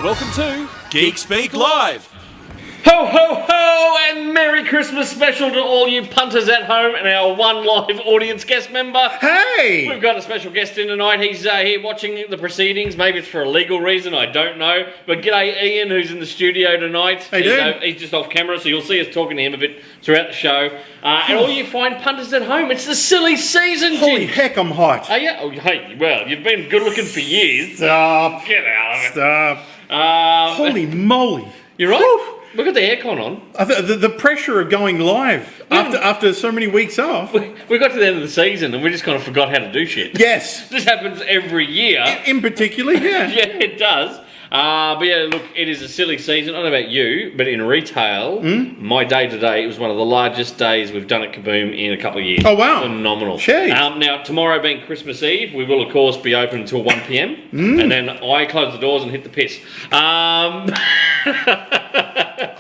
Welcome to Geek Speak Live. Ho, ho, ho, and Merry Christmas special to all you punters at home and our one live audience guest member. Hey! We've got a special guest in tonight. He's here watching the proceedings. Maybe it's for a legal reason, I don't know. But g'day Ian, who's in the studio tonight. Hey, dude. He's just off camera, so you'll see us talking to him a bit throughout the show. And all you fine punters at home, it's the silly season, Holy Jim. heck, I'm hot. Oh, yeah? Oh, hey, well, you've been good looking for years. Stop. Get out of it. Stop. Holy moly. You're right. Whew. We've got the aircon on. The pressure of going live after so many weeks off. We got to the end of the season and we just kind of forgot how to do shit. Yes. This happens every year. In particular, yeah. Yeah, it does. But yeah, look, it is a silly season. I don't know about you, but in retail, my day today, it was one of the largest days we've done at Kaboom in a couple of years. Oh, wow. Phenomenal. Jeez. Now, tomorrow being Christmas Eve, we will, of course, be open until 1 p.m. And then I close the doors and hit the piss.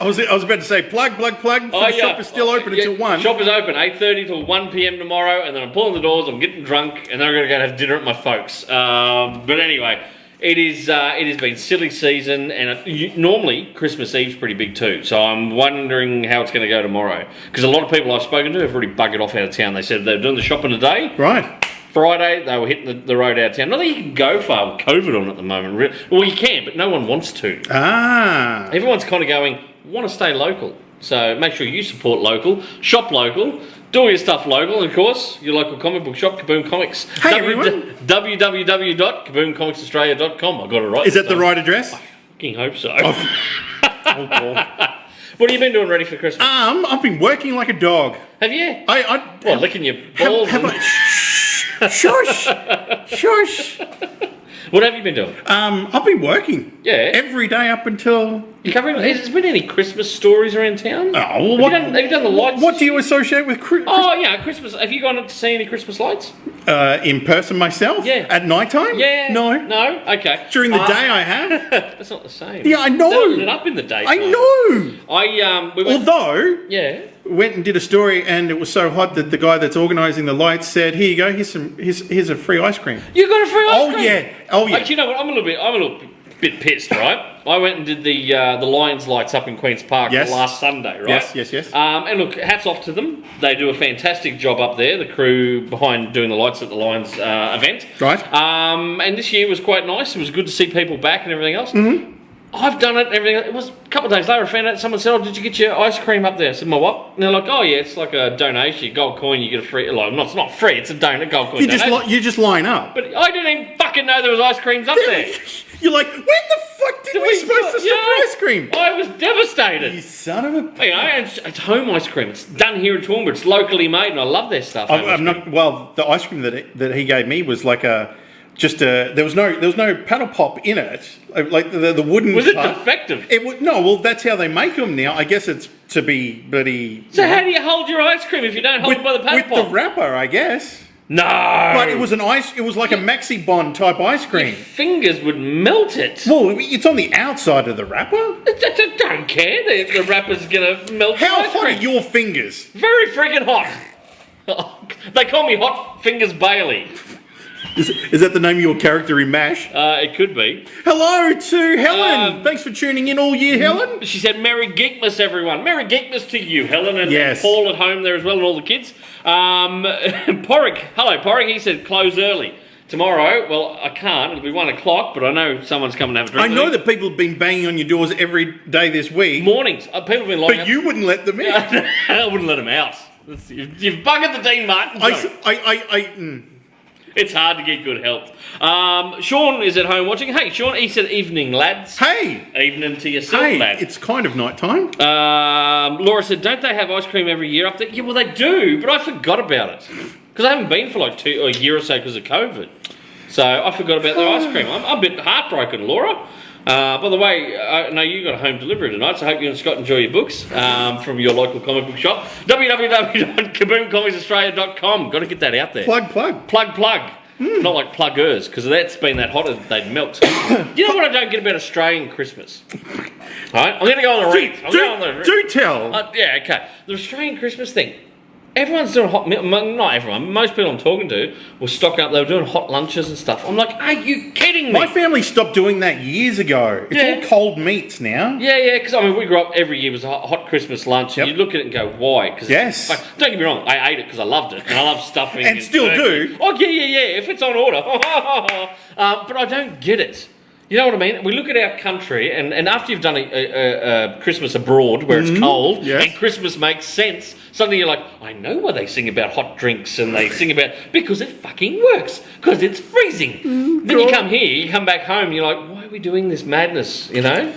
I was about to say plug. The shop is still open until 1. The shop is open 8:30 till 1 p.m. tomorrow, and then I'm pulling the doors, I'm getting drunk, and then I'm going to go have dinner at my folks. But anyway, it has been silly season, and normally Christmas Eve's pretty big too. So I'm wondering how it's going to go tomorrow, because a lot of people I've spoken to have already buggered off out of town. They said they're doing the shopping today. Right. Friday, they were hitting the road out of town. Not that you can go far with COVID on at the moment. Well, you can, but no one wants to. Ah. Everyone's kind of going, want to stay local. So make sure you support local, shop local, do all your stuff local, and of course, your local comic book shop, Kaboom Comics. Hey, everyone. www.kaboomcomicsaustralia.com. I got it right. Is that the right address? I fucking hope so. Oh, cool. What have you been doing ready for Christmas? I've been working like a dog. Have you? What, licking your balls? Have I? Shush. Shush. What have you been doing? I've been working. Yeah. Every day up until... You covering? Has there been any Christmas stories around town? Oh, well, have you done the lights? What do you associate with Christmas? Oh, yeah, Christmas. Have you gone to see any Christmas lights? In person myself? Yeah. At night time? Yeah. No. No? Okay. During the day I have. That's not the same. Yeah, I know. They're lit up in the daytime. I know. We went, Although, yeah. went and did a story and it was so hot that the guy that's organising the lights said, "Here you go, here's a free ice cream." You got a free ice cream? Oh yeah. You know what? I'm a little bit pissed, right? I went and did the Lions lights up in Queen's Park last Sunday, right? Yes. And look, hats off to them. They do a fantastic job up there. The crew behind doing the lights at the Lions event, Right. And this year was quite nice. It was good to see people back and everything else. Mm-hmm. I've done it and everything. It was a couple of days later, I found out someone said, "Oh, did you get your ice cream up there?" I said, "My what?" And they're like, "Oh yeah, it's like a donation, gold coin, you get a free." Like, it's not free, it's a gold coin. You just line up. But I didn't even fucking know there was ice creams up there. You're like, when the fuck did we supposed to stop ice cream? I was devastated. You son of a... You know, it's home ice cream. It's done here in Toowoomba. It's locally made, and I love their stuff. I'm not. Well, the ice cream that he gave me was like there was no paddle pop in it, like the wooden. Was it part. defective? It would no. Well, that's how they make them now. I guess it's to be bloody. So how do you hold your ice cream if you don't hold it by the paddle pop? With the wrapper, I guess. No. But it was an ice. It was like a Maxi Bond type ice cream. Your fingers would melt it. Well, it's on the outside of the wrapper. I don't care. The wrapper's gonna melt. How ice hot cream. are your fingers? Very friggin' hot. They call me Hot Fingers Bailey. Is that the name of your character in MASH? It could be. Hello to Helen. Thanks for tuning in all year, Helen. She said, "Merry Geekmas, everyone. Merry Geekmas to you, Helen, and Yes. Paul at home there as well, and all the kids." Porrick, hello, Porrick. He said, "Close early tomorrow." Well, I can't. It'll be 1 o'clock, but I know someone's coming to have a drink. I know that people have been banging on your doors every day this week. Mornings. People have been locking But you wouldn't let them in. I wouldn't let them out. You've buggered the Dean Martin. It's hard to get good help. Sean is at home watching. Hey, Sean, he said, "Evening, lads." Hey. Evening to yourself, Hey, lad. it's kind of night time. Laura said, "Don't they have ice cream every year up there?" Yeah, well, they do, but I forgot about it. Because I haven't been for like a year or so because of COVID. So I forgot about their ice cream. I'm a bit heartbroken, Laura. By the way, I know you got a home delivery tonight, so I hope you and Scott enjoy your books from your local comic book shop. www.kaboomcomicsaustralia.com. Got to get that out there. Plug. Plug. Not like pluggers, because that's been that hot that they'd melt. You know what I don't get about Australian Christmas? All right, I'm going to go on the read. Do tell. Yeah, okay. The Australian Christmas thing. everyone's doing not everyone, most people I'm talking to were stocking up, they were doing hot lunches and stuff. I'm like, are you kidding me? My family stopped doing that years ago. It's Yeah. all cold meats now. Yeah, because I mean, we grew up every year was a hot Christmas lunch, and Yep. you look at it and go, why? Cause Yes. don't get me wrong, I ate it because I loved it, and I love stuffing. And still turkey. do. Oh, yeah, if it's on order. But I don't get it. You know what I mean? We look at our country, and after you've done a Christmas abroad where it's cold, yes. and Christmas makes sense, suddenly you're like, I know why they sing about hot drinks, and they sing about, because it fucking works, because it's freezing. Then you come here, you come back home, you're like, why are we doing this madness, you know?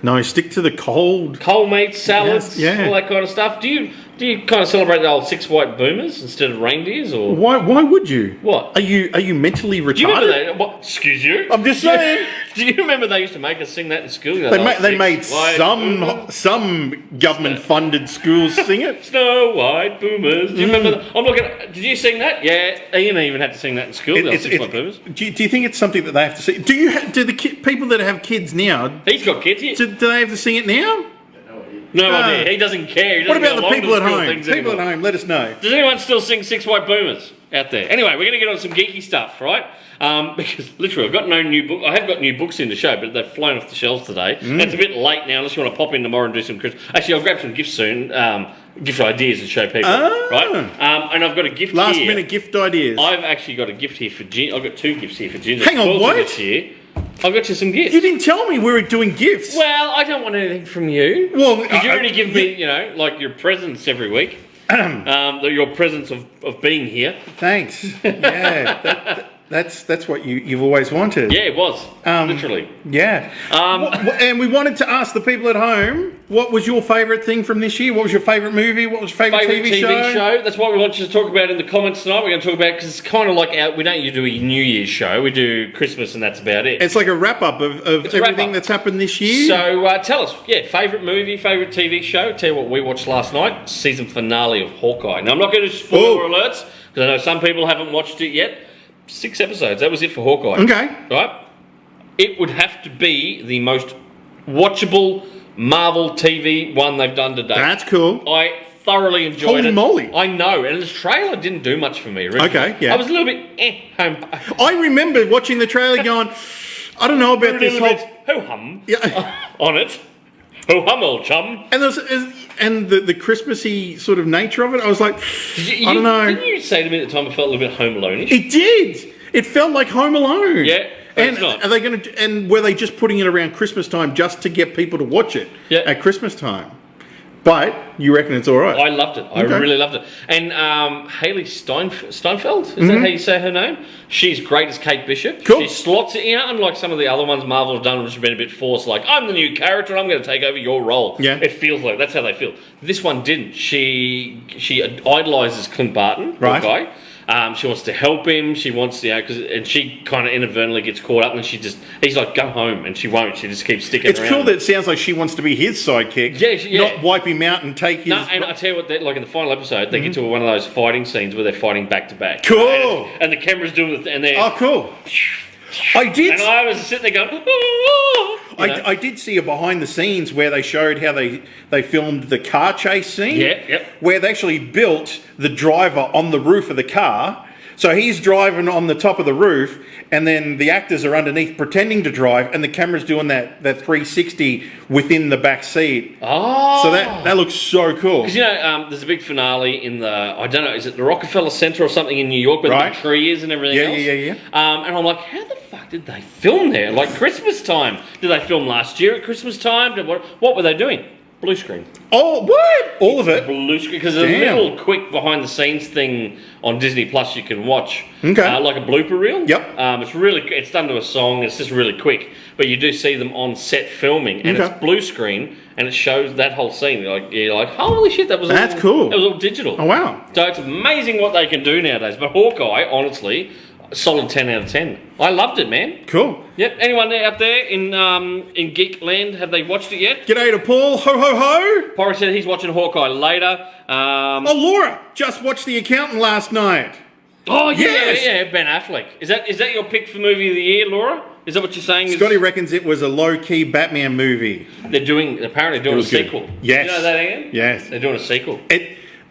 No, stick to the cold. Cold meat, salads, Yes, yeah. all that kind of stuff. Do you kind of celebrate the old 6 white boomers instead of reindeers, or Why would you? What? Are you mentally retarded? do you remember that? What? Excuse you? I'm just saying. Do you remember they used to make us sing that in school? They made some government funded schools sing it. Snow White Boomers. Do you remember that? I'm looking. Did you sing that? Yeah, Ian even had to sing that in school. The old 6 White Boomers. Do you think it's something that they have to sing? Do the people that have kids now? He's got kids here. Do they have to sing it now? No idea. He doesn't care. He What doesn't about go the along people to at school home? things People anymore. at home, let us know. Does anyone still sing 6 White Boomers out there? Anyway, we're going to get on some geeky stuff, right? Because literally, I've got no new book. I have got new books in the show, but they've flown off the shelves today. It's a bit late now, unless you want to pop in tomorrow and do some Christmas. Actually, I'll grab some gifts soon. Gift ideas and show people, right? And I've got a gift Last here. minute gift ideas. I've actually got a gift here for Gin. I've got 2 gifts here for Gin. Hang on, There's 12 what? gifts here. I've got you some gifts. You didn't tell me we were doing gifts. Well, I don't want anything from you. Well, because you already give me, like your presents every week. Your presents of being here. Thanks. Yeah, that's what you've always wanted. Yeah, it was. Literally. Yeah. And we wanted to ask the people at home, what was your favourite thing from this year? What was your favourite movie? What was your favourite TV show? That's what we want you to talk about in the comments tonight. We're going to talk about, because it's kind of like we don't do a New Year's show. We do Christmas, and that's about it. It's like a wrap-up of everything wrap-up. that's happened this year. So tell us, favourite movie, favourite TV show. Tell you what we watched last night, season finale of Hawkeye. Now I'm not going to spoiler alerts because I know some people haven't watched it yet. 6 episodes. That was it for Hawkeye. Okay. Right. It would have to be the most watchable Marvel TV one they've done to date. That's cool. I thoroughly enjoyed Holy it. moly. I know, and the trailer didn't do much for me. Originally. Okay, yeah. I was a little bit home. I remember watching the trailer going, I don't know about this whole... Ho hum. Yeah. On it. Ho hum, old chum. And the Christmassy sort of nature of it, I was like, I don't know. Didn't you say to me at the time it felt a little bit Home Alone-ish? It did. It felt like Home Alone. Yeah, but And it's not. are they going to? And were they just putting it around Christmas time just to get people to watch it at Christmas time? But you reckon it's all right? I loved it. I really loved it. And Haley Steinfeld, is that how you say her name? She's great as Kate Bishop. Cool. She slots it, unlike some of the other ones Marvel have done, which have been a bit forced, like, I'm the new character, I'm going to take over your role. Yeah. It feels like that's how they feel. This one didn't. She idolises Clint Barton, Right. guy. She wants to help him. She wants, and she kind of inadvertently gets caught up, and he's like, go home, and she won't. She just keeps sticking It's around. cool that it sounds like she wants to be his sidekick. Yeah. Not wipe him out and take his. No, and I tell you what, like in the final episode, they get to one of those fighting scenes where they're fighting back to back. Cool. And the camera's doing and they're. Oh, cool. I did. And I was sitting there going. Oh, I did see a behind the scenes where they showed how they filmed the car chase scene. Yeah, yep. Where they actually built the driver on the roof of the car. So he's driving on the top of the roof, and then the actors are underneath pretending to drive, and the camera's doing that 360 within the back seat. Oh. So that looks so cool. Because there's a big finale in I don't know, is it the Rockefeller Center or something in New York where the big tree is and everything else? Yeah. And I'm like, how the fuck did they film there? Like Christmas time? Did they film last year at Christmas time? What were they doing? Blue screen. Oh, what? All of it? Blue screen. Because there's a Damn. little quick behind the scenes thing on Disney Plus you can watch. Okay. Like a blooper reel. Yep. It's done to a song. It's just really quick. But you do see them on set filming. And Okay. it's blue screen. And it shows that whole scene. You're like, holy shit, That's cool. That was all digital. Oh, wow. So it's amazing what they can do nowadays. But Hawkeye, honestly, a solid 10 out of 10. I loved it, man. Cool. Yep. Anyone out there in Geek Land, have they watched it yet? G'day to Paul. Ho, ho, ho. Porra said he's watching Hawkeye later. Oh, Laura just watched The Accountant last night. Oh Yes. yeah, Ben Affleck. Is that your pick for movie of the year, Laura? Is that what you're saying? Scotty reckons it was a low-key Batman movie. They're apparently doing a was good. sequel. Yes. You know that, Ian? Yes. They're doing a sequel.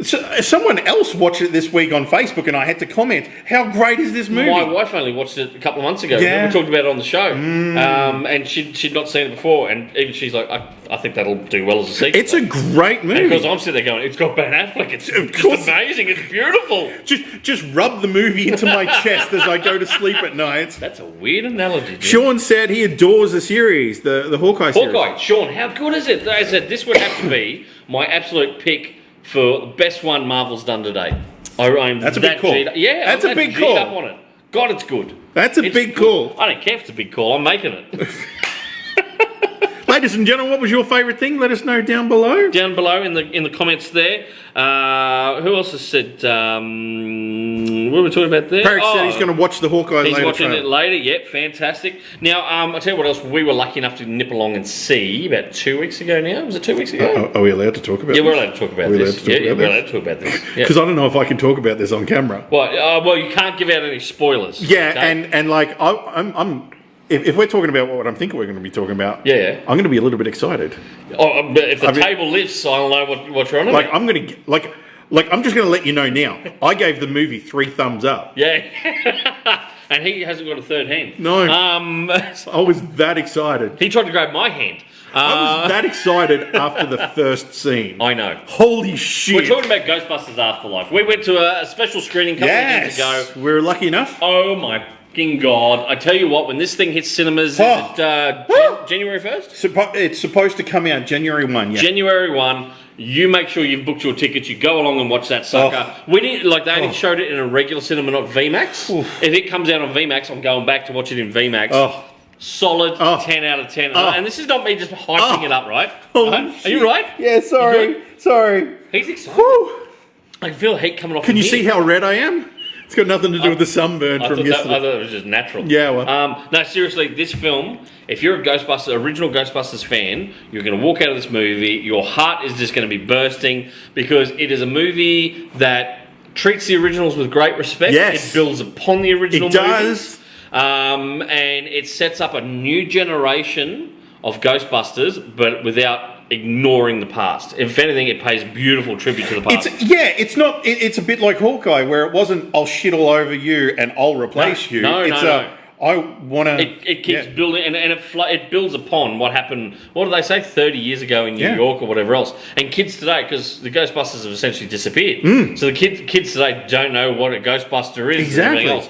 So, someone else watched it this week on Facebook, and I had to comment, "How great is this movie?" My wife only watched it a couple of months ago. Yeah. We talked about it on the show, and she'd not seen it before, and even she's like, I think that'll do well as a sequel. It's a great movie. Because I'm sitting there going, it's got Ben Affleck. It's course. amazing. It's beautiful. Just rub the movie into my chest as I go to sleep at night. That's a weird analogy. Dude. Sean said he adores the series, the Hawkeye series. Hawkeye, Sean, how good is it? I said this would have to be my absolute pick for the best one Marvel's done today. I'm That's a big call. Yeah, That's I'm a big G'd call. up on it. God, it's good. That's a It's big good. call. I don't care if it's a big call. I'm making it. Ladies and gentlemen, what was your favourite thing? Let us know down below. Down below in the comments there. Who else has said? What were we talking about there? Parrish said he's going to watch the Hawkeye He's later. watching trailer. it later. Yep, fantastic. Now, I'll tell you what else we were lucky enough to nip along and see about 2 weeks ago now. Was it 2 weeks ago? Are we allowed to talk about Yeah, this? we're allowed to talk about We're this. allowed to talk Yeah, about we're this? allowed to talk about this. Yeah. Because I don't know if I can talk about this on camera. Well, you can't give out any spoilers. Yeah, okay? and like I'm if we're talking about what I'm thinking we're going to be talking about, Yeah. I'm going to be a little bit excited. Oh, but if the I mean- table lifts, I'll know what you're on Like about. I'm going to I'm just going to let you know now. I gave the movie 3 thumbs up. Yeah. And he hasn't got a third hand. No. I I was that excited. he tried to grab my hand. I was that excited after the first scene. I know. Holy We're shit! talking about Ghostbusters Afterlife. We went to a special screening a couple of years Yes, ago. we're lucky enough. Oh my fucking god! I tell you what, when this thing hits cinemas, Oh. is it, January 1st? It's supposed to come out January 1. Yeah. January 1. You make sure you've booked your tickets. You go along and watch that sucker. We didn't like they only showed it in a regular cinema, not VMAX. Oof. If it comes out on VMAX, I'm going back to watch it in VMAX. Oh. Solid Oh. 10 out of 10. Oh. And this is not me just hyping Oh. it up, right? Holy Right? Are shit. you right? Yeah, You sorry. Sorry. He's excited. Whew. I can feel the heat coming off. Can you his see ear. how red I am? It's got nothing to do with the sunburn I from thought yesterday. it was just natural. Yeah, well. No, seriously, this film, if you're a original Ghostbusters fan, you're going to walk out of this movie, your heart is just going to be bursting because it is a movie that treats the originals with great respect. Yes. It builds upon the original It does. movies. And it sets up a new generation of Ghostbusters, but without ignoring the past. If anything, it pays beautiful tribute to the past. It's not. It's a bit like Hawkeye, where it wasn't "I'll shit all over you and I'll replace you." No, it's no. I want to. It keeps building, and it builds upon what happened. What did they say 30 years ago in New Yeah. York or whatever else? And kids today, because the Ghostbusters have essentially disappeared, so the kids today don't know what a Ghostbuster is. Exactly. And everything else.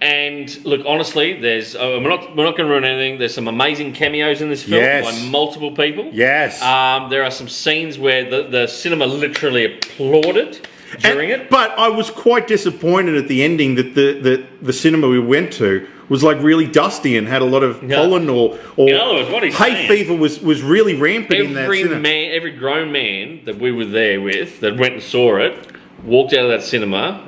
And look, honestly, there's we're not going to ruin anything. There's some amazing cameos in this film Yes. by multiple people. Yes. There are some scenes where the cinema literally applauded during it. But I was quite disappointed at the ending that the cinema we went to was like really dusty and had a lot of pollen or In other words, what he's hay saying- fever was really rampant in that Every cinema. man, every grown man that we were there with, that went and saw it, walked out of that cinema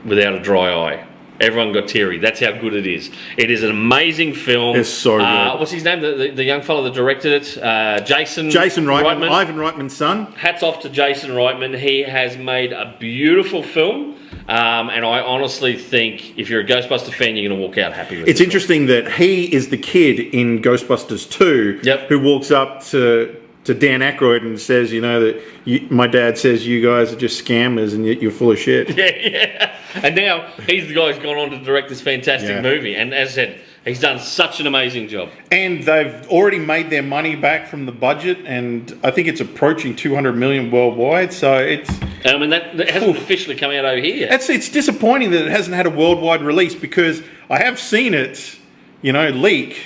without a dry eye. Everyone got teary. That's how good it is. It is an amazing film. It's so good. What's his name? The young fellow that directed it, Jason Reitman, Ivan Reitman's son. Hats off to Jason Reitman. He has made a beautiful film, and I honestly think if you're a Ghostbuster fan, you're going to walk out happy with it. It's interesting that he is the kid in Ghostbusters 2 Yep. who walks up to Dan Aykroyd and says, you know, that my dad says you guys are just scammers and you're full of shit. Yeah. And now he's the guy who's gone on to direct this fantastic Yeah. movie. And as I said, he's done such an amazing job. And they've already made their money back from the budget, and I think it's approaching 200 million worldwide. So it's I mean, that hasn't officially come out over here yet. it's disappointing that it hasn't had a worldwide release because I have seen it, leak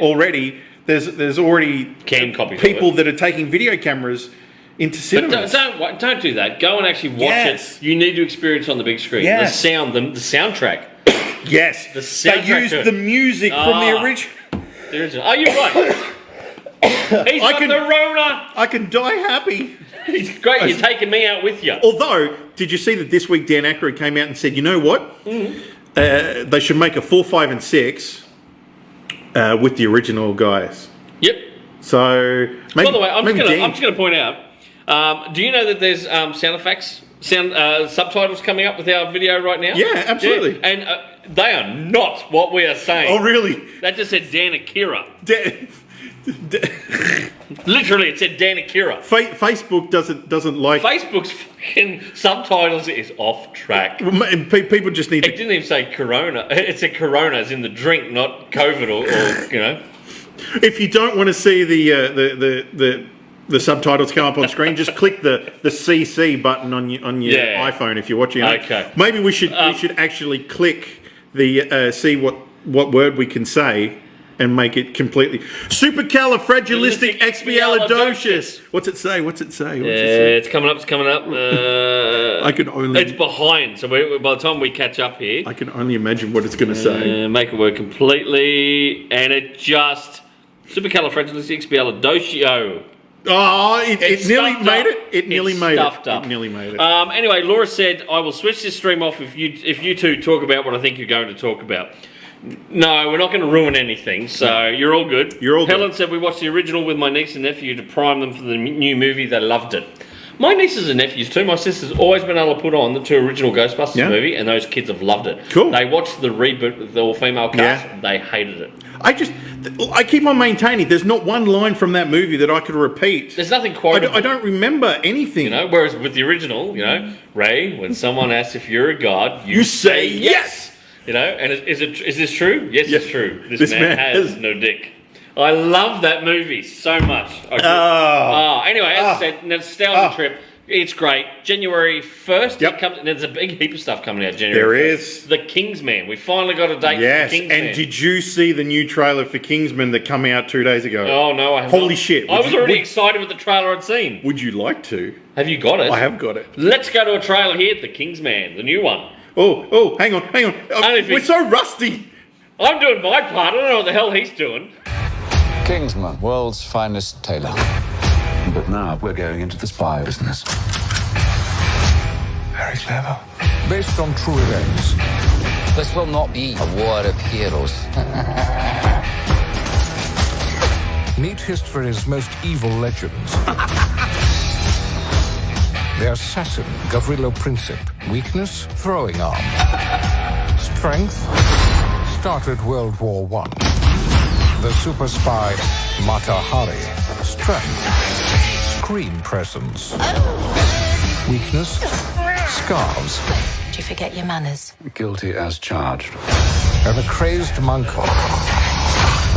already. There's already Cam copies of people it. that are taking video cameras into cinemas. But don't do that. Go and actually watch Yes. it. You need to experience it on the big screen. Yes. The sound, the soundtrack. Yes, The they soundtrack used to it. the music from the Ah. original. There is. Oh, you're right. He's got the Rona. I can die happy. He's great. You're taking me out with you. Although, did you see that this week Dan Aykroyd came out and said, you know what? They should make a 4, 5, and 6 with the original guys. Yep. So, maybe, By the way, I'm maybe Dan- just going to point out. Do you know that there's sound effects, subtitles coming up with our video right now? Yeah, absolutely. Yeah. And they are not what we are saying. Oh, really? That just said Dan Akira. Literally, it said Dan Akira. Facebook doesn't like. Facebook's fucking subtitles is off track. And people just need It to. didn't even say Corona. It said Corona as in the drink, not COVID or you know. If you don't want to see the subtitles come up on screen, just click the CC button on your Yeah. iPhone if you're watching it. Okay. Maybe we should actually click the see what word we can say and make it completely supercalifragilisticexpialidocious. What's it say? What's it say? It's coming up. It's coming up. I can only. It's behind. So by the time we catch up here, I can only imagine what it's going to say. make it work completely, and it just supercalifragilisticexpialidocious. Oh, it nearly stuffed made up. it. It nearly It's made stuffed it. up. It nearly made it. Anyway, Laura said, I will switch this stream off if you two talk about what I think you're going to talk about. No, we're not going to ruin anything, so you're all good. You're all good. Helen said we watched the original with my niece and nephew to prime them for the new movie. They loved it. My nieces and nephews too. My sister's always been able to put on the two original Ghostbusters movie, and those kids have loved it. Cool. They watched the reboot with the all-female cast. Yeah. They hated it. I keep on maintaining there's not one line from that movie that I could repeat. There's nothing quotable. I don't remember anything. You know, whereas with the original, you know, Ray, when someone asks if you're a god, You say yes. You know, and is this true? Yes, Yes. it's true. This, This man, man has has- no dick. I love that movie so much. Anyway, as I said, nostalgia trip. It's great. January 1st, Yep. it comes, and there's a big heap of stuff coming out January There 1st. is. The Kingsman. We finally got a date Yes, for the Kingsman. and did you see the new trailer for Kingsman that came out 2 days ago? Oh, no, I haven't. Holy shit. I was already would- excited with the trailer I'd seen. Would you like to? Have you got it? I have got it. Let's go to a trailer here, The Kingsman, the new one. Oh, hang on. Only if We're he- so rusty. I'm doing my part. I don't know what the hell he's doing. Kingsman, world's finest tailor. But now we're going into the spy business. Very clever. Based on true events. This will not be a war of heroes. Meet history's most evil legends. The assassin, Gavrilo Princip. Weakness, throwing arm. Strength, started World War I. The super spy, Mata Hari. Strength, screen presence. Weakness, scarves. Did you forget your manners? Guilty as charged. And a crazed monk,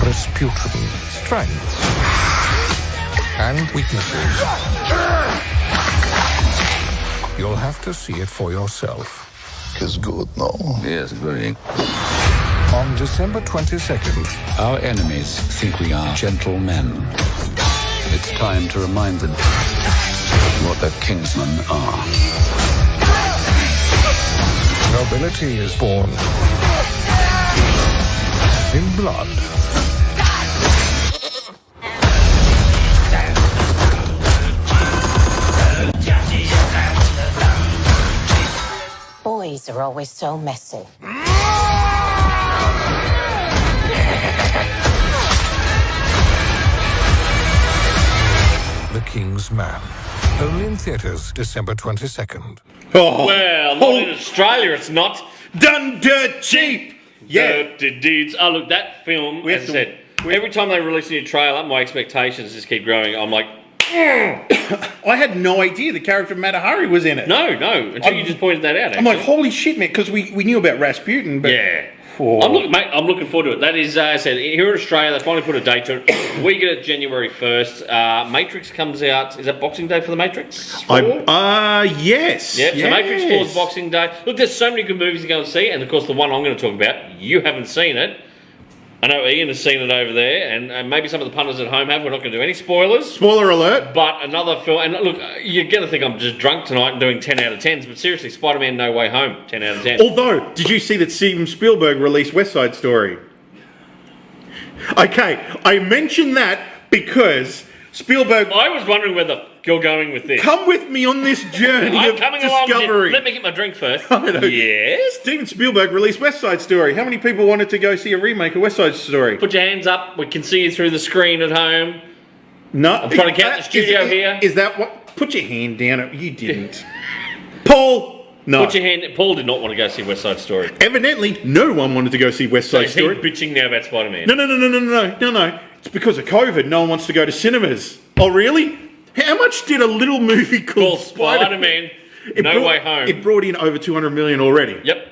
Rasputin. Strengths and weaknesses. You'll have to see it for yourself. Is good, no? Yes, very. On December 22nd, Our enemies think we are gentlemen. It's time to remind them what the Kingsmen are. nobility is born in blood. Boys are always so messy. The King's Man. Only in theaters December 22nd. Oh, Well, not in Australia, it's not. done dirt cheap. Yeah. Dirty deeds. Oh, look, that film, We have as I to- said, every time they release a new trailer, my expectations just keep growing. I'm like, I had no idea the character of Mata Hari was in it. no, until you just pointed that out. I'm like, actually. holy shit, man, because we knew about Rasputin, but Yeah. Oh. I'm looking forward to it. That is, as I said, here in Australia, they finally put a date to it. We get it January 1st. Matrix comes out. Is that Boxing Day for the Matrix? 4? Yes. Yeah, so yes. Matrix 4 is Boxing Day. Look, there's so many good movies to go and see, and of course, the one I'm going to talk about, you haven't seen it. I know Ian has seen it over there, and maybe some of the punters at home have. We're not going to do any spoilers. Spoiler alert. But another film, and look, you're going to think I'm just drunk tonight and doing 10 out of 10s, but seriously, Spider-Man No Way Home, 10 out of 10. Although, did you see that Steven Spielberg released West Side Story? Okay, I mention that because Spielberg, I was wondering where the you're going with this. come with me on this journey I'm of coming along with you. discovery. Let me get my drink first. I know. Yes? Steven Spielberg released West Side Story. How many people wanted to go see a remake of West Side Story? Put your hands up. We can see you through the screen at home. No. I'm trying to count the studio here. Is that what? Put your hand down. You didn't. Paul. No. Put your hand. Paul did not want to go see West Side Story. Evidently, no one wanted to go see West So Side is he Story. bitching now about Spider-Man? No. it's because of COVID. No one wants to go to cinemas. Oh, really? How much did a little movie called Spider-Man No Way Home. It brought in over 200 million already. Yep.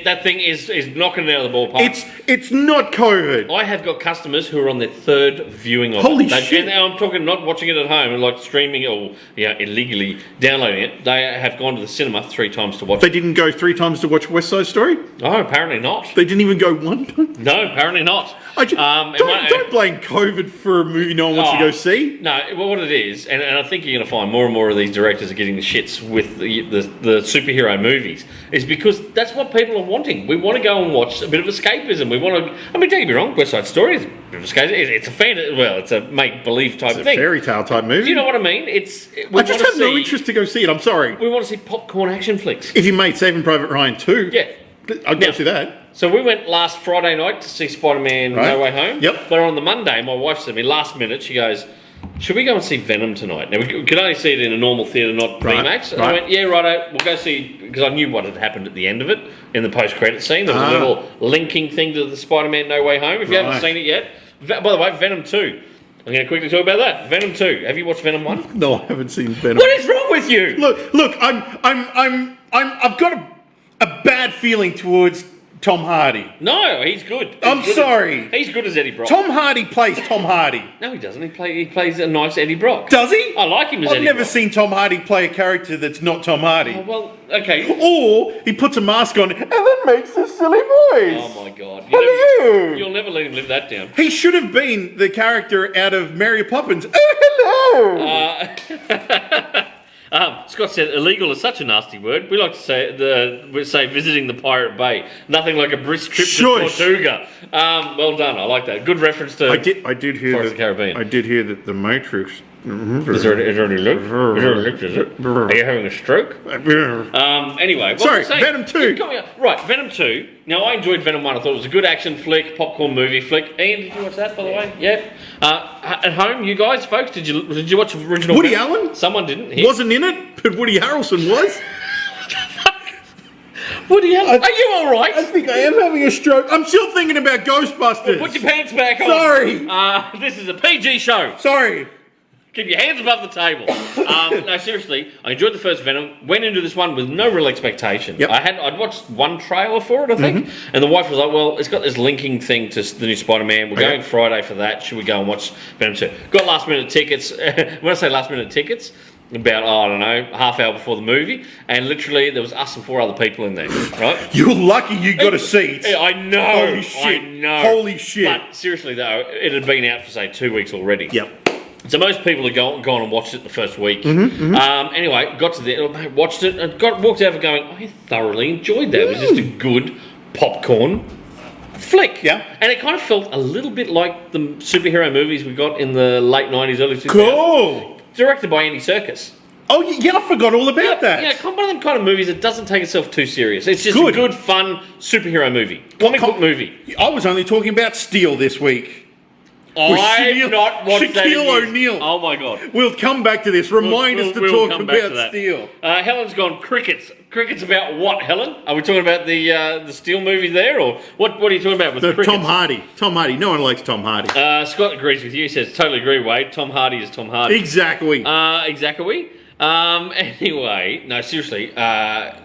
That thing is knocking it out of the ballpark. It's not COVID. I have got customers who are on their third viewing of Holy it. shit. And I'm talking not watching it at home and like streaming it or illegally downloading it. They have gone to the cinema 3 times to watch They it. didn't go 3 times to watch West Side Story? No, apparently not. They didn't even go 1 time? No, apparently not. Don't blame COVID for a movie no one wants to go see. No, well, what it is, and I think you're going to find more and more of these directors are getting the shits with the superhero movies, is because that's what people are wanting. We want to go and watch a bit of escapism. We want to. I mean, don't get me wrong, West Side Story is a bit of escapism. It's a it's a make believe type It's a thing. fairy tale type movie. Do you know what I mean? I just have no interest to go see it. I'm sorry. We want to see popcorn action flicks. If you made Saving Private Ryan 2, Yeah. I'd go see that. So we went last Friday night to see Spider-Man Right. No Way Home. Yep. But on the Monday, my wife said to me last minute, she goes, should we go and see Venom tonight? Now, we could only see it in a normal theatre, not Right. VMAX. And I Right. went, yeah, righto, we'll go see, because I knew what had happened at the end of it, in the post-credit scene. There was a little linking thing to the Spider-Man No Way Home. If you haven't Right. seen it yet, by the way, Venom 2. I'm going to quickly talk about that. Venom 2. Have you watched Venom 1? No, I haven't seen Venom. What is wrong with you? Look, I've got a bad feeling towards Tom Hardy. No, he's good. I'm sorry. He's good as Eddie Brock. Tom Hardy plays Tom Hardy. No, he doesn't. He plays a nice Eddie Brock. Does he? I like him as I've Eddie never Brock. seen Tom Hardy play a character that's not Tom Hardy. Oh, well, okay. Or he puts a mask on and then makes a silly voice. Oh my God! Hello. You'll never let him live that down. He should have been the character out of Mary Poppins. Oh, hello. Scott said, "Illegal is such a nasty word. We like to say visiting the Pirate Bay. Nothing like a brisk trip Shush. to Tortuga." Well done. I like that. Good reference to. I did hear Pirates of the Caribbean. I did hear that the Matrix. Is there any look? Is it? Are you having a stroke? Anyway, what Sorry, was I saying? Venom 2. You got me- Right, Venom 2. Now, I enjoyed Venom 1. I thought it was a good action flick, popcorn movie flick. Ian, did you watch that, by the way? Yeah. At home, you guys, folks, did you watch the original Woody Venom? Allen? Someone didn't. Here. Wasn't in it, but Woody Harrelson was. Woody Allen? Are you all right? I think I am having a stroke. I'm still thinking about Ghostbusters. Put your pants back on. Sorry. This is a PG show. Sorry. Keep your hands above the table. No, seriously, I enjoyed the first Venom. Went into this one with no real expectation. Yep. I'd watched one trailer for it, I think, and the wife was like, "Well, it's got this linking thing to the new Spider-Man. We're going Friday for that. Should we go and watch Venom 2?" Got last minute tickets. When I say last minute tickets, about I don't know, half hour before the movie, and literally there was us and 4 other people in there. Right? You're lucky you got a seat. Yeah, I know. Holy shit. I know. Holy shit. But seriously though, it had been out for say 2 weeks already. Yep. So most people have gone and watched it the first week. Anyway, got to the watched it and walked out of it going, I thoroughly enjoyed that. It was just a good popcorn flick. Yeah. And it kind of felt a little bit like the superhero movies we got in the late 90s, early 2000s. Cool. Directed by Andy Serkis. Oh, yeah, I forgot all about that. Yeah, one of them kind of movies that doesn't take itself too serious. It's just Good. a good, fun superhero movie. Comic book movie. I was only talking about Steel this week. With I've not watched that in Shaquille years. O'Neal. Oh my God. We'll come back to this. Remind us to we'll talk come back to about that. Steel. Helen's gone crickets. Crickets about what, Helen? Are we talking about the Steel movie there, or what are you talking about with The crickets? Tom Hardy. Tom Hardy. No one likes Tom Hardy. Scott agrees with you. He says, totally agree, Wade. Tom Hardy is Tom Hardy. Exactly. Exactly. Anyway, no, seriously.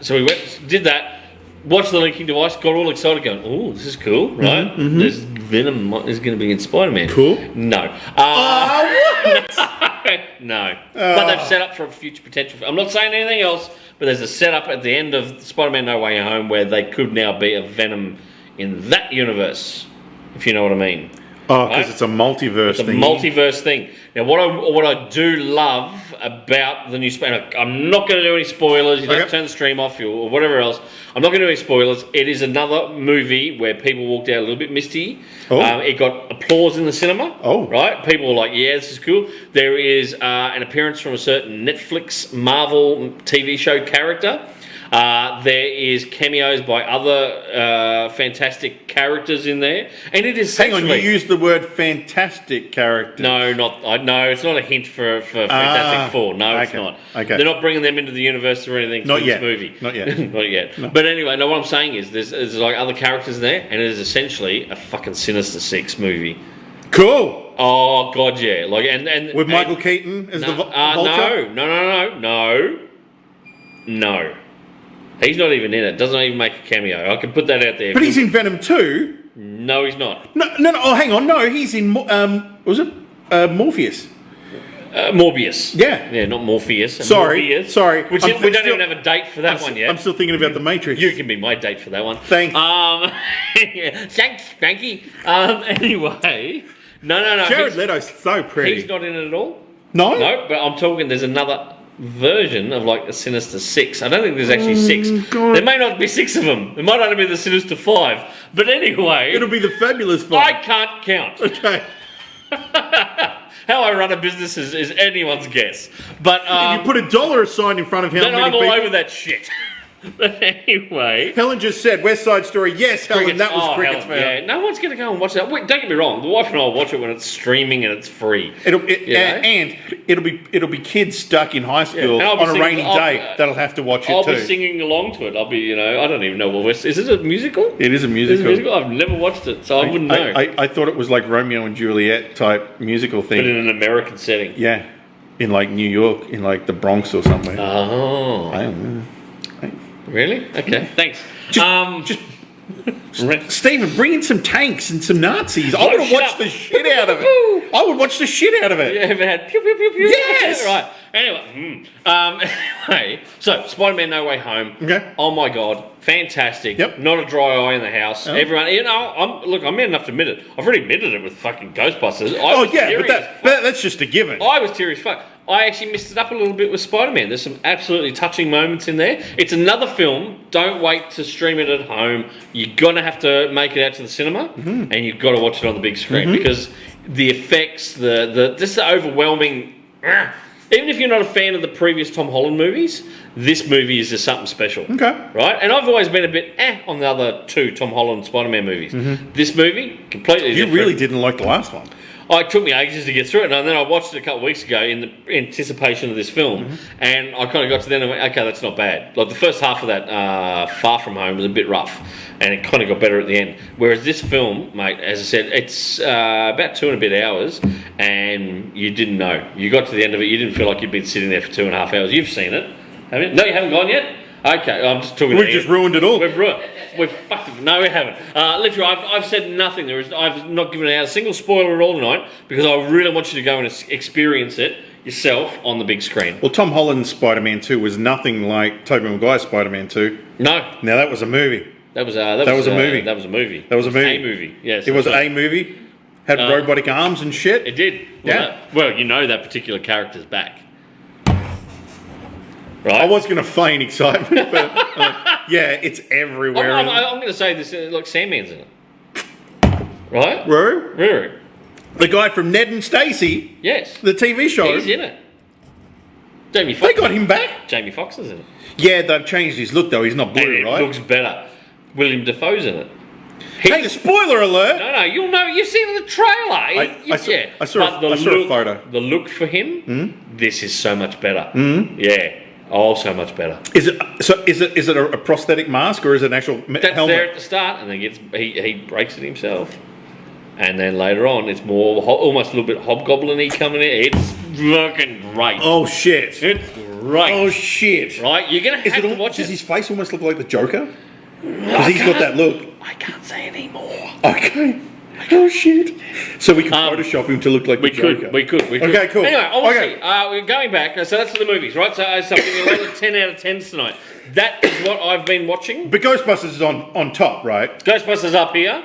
So we went, did that, watched the linking device, got all excited going, oh, this is cool, right? There's Venom is going to be in Spider-Man. Cool. No. No. But they've set up for a future potential. I'm not saying anything else, but there's a setup at the end of Spider-Man No Way Home where they could now be a Venom in that universe, if you know what I mean. Oh, because right? it's a multiverse It's a thing. multiverse thing. Now, what I do love about the new Spider-Man, I'm not going to do any spoilers. You don't Okay. turn the stream off or whatever else. I'm not going to do any spoilers. It is another movie where people walked out a little bit misty. Oh. It got applause in the cinema. Oh. Right? People were like, yeah, this is cool. There is an appearance from a certain Netflix Marvel TV show character. There is cameos by other fantastic characters in there, and it is Hang on, essentially... you used the word fantastic character. No, no, it's not a hint for Fantastic Four. No, it's okay, not. okay. They're not bringing them into the universe or anything Not for yet, this movie. not yet. Not yet. But anyway, no, what I'm saying is there's like other characters there, and it is essentially a fucking Sinister Six movie. Cool. Oh God, yeah. Like and With Michael and, Keaton as the no, Vulture? no. He's not even in it. Doesn't even make a cameo. I can put that out there. But he's in Venom 2. No, he's not. No. Oh, hang on. No, he's in. Was it Morpheus? Morbius. Yeah. Not Morpheus. Sorry. Morbius, Which we don't even have a date for that one yet. I'm still thinking about the Matrix. You can be my date for that one. Thanks. Thanks, Frankie. Anyway, no. Jared Leto's so pretty. He's not in it at all. No? No, but I'm talking. There's another version of like the Sinister Six. I don't think there's actually six. God. There may not be six of them. There might only be the Sinister Five. But anyway, It'll be the Fabulous I Five. can't count. Okay. How I run a business is anyone's guess. But If you put a dollar sign in front of how then many I'm all people... over that shit. But anyway. Helen just said West Side Story. Yes, Helen, Cricket's- that was Cricket's hell, fan. yeah, no one's going to go and watch that. Wait, don't get me wrong. The wife and I will watch it when it's streaming and it's free. It'll Yeah. and it'll be kids stuck in high school and I'll be on a singing- rainy I'll- day that'll have to watch I'll it too. be singing along to it. I'll be, I don't even know what we're... Is it a musical? It is a Is it musical. a musical? I've never watched it, so I wouldn't know. I thought it was like Romeo and Juliet type musical But thing. in an American setting. Yeah, in like New York, in like the Bronx or somewhere. Oh. I don't know. Really? Okay, thanks. Just Stephen, bring in some tanks and some Nazis. I would have shut watched up. the shit out of it. I would watch the shit out of it. You ever had pew pew pew pew? Yes! Right. Anyway, anyway, so Spider-Man: No Way Home. Okay. Oh my God, fantastic. Yep. Not a dry eye in the house. No. Everyone, I'm man enough to admit it. I've already admitted it with fucking Ghostbusters. Oh yeah, but that's just a given. I was teary as fuck. I actually missed it up a little bit with Spider-Man. There's some absolutely touching moments in there. It's another film. Don't wait to stream it at home. You're going to have to make it out to the cinema, and you've got to watch it on the big screen because the effects, just the overwhelming... Even if you're not a fan of the previous Tom Holland movies, this movie is just something special. Okay. Right? And I've always been a bit on the other two Tom Holland Spider-Man movies. This movie, completely You different. really didn't like the last one. It took me ages to get through it, and then I watched it a couple of weeks ago in the anticipation of this film, and I kind of got to the end and went, okay, that's not bad. Like the first half of that Far From Home was a bit rough, and it kind of got better at the end. Whereas this film, mate, as I said, it's about 2 and a bit hours, and you didn't know. You got to the end of it, you didn't feel like you'd been sitting there for 2.5 hours. You've seen it, haven't you? No, you haven't gone yet? Okay, I'm just talking. We've just ruined it all. We've fucked it. No, we haven't. Literally, I've said nothing. I've not given out a single spoiler at all tonight because I really want you to go and experience it yourself on the big screen. Well, Tom Holland's Spider-Man 2 was nothing like Tobey Maguire's Spider-Man 2. No, Now that was a movie. that was a movie. That was a movie. That was a movie. That was a movie. A movie. Yes, It was that's a right. movie. Had robotic arms and shit. It did. Yeah. Well, you know that particular character's back. Right. I was going to feign excitement, but yeah, it's everywhere. I'm going to say this. Like Sandman's in it. Right. Roo? Ruru. The guy from Ned and Stacy, Yes. the TV show. He's in it. Jamie They Foxx. got him back. Jamie Foxx is in it. Yeah, they've changed his look though. He's not And blue, it right? looks better. William Dafoe's in it. Hey, spoiler alert! No, you'll know. You've seen the trailer. I saw But a photo. The look for him, this is so much better. Yeah. Oh, so much better. Is it a prosthetic mask or is it an actual That's helmet? there at the start, and then he breaks it himself. And then later on, it's more almost a little bit hobgoblin-y coming in. It's fucking great. Oh shit! It's great. Oh shit! Right, you're gonna have to watch Does it. his face almost look like the Joker? Because he's got that look. I can't say anymore. Okay. Oh shit! So we can Photoshop him to look like We the Joker. could. Okay, cool. Anyway, obviously, Okay. we're going back. So that's the movies, right? So something 10 out of 10s tonight. That is what I've been watching. But Ghostbusters is on top, right? Ghostbusters up here.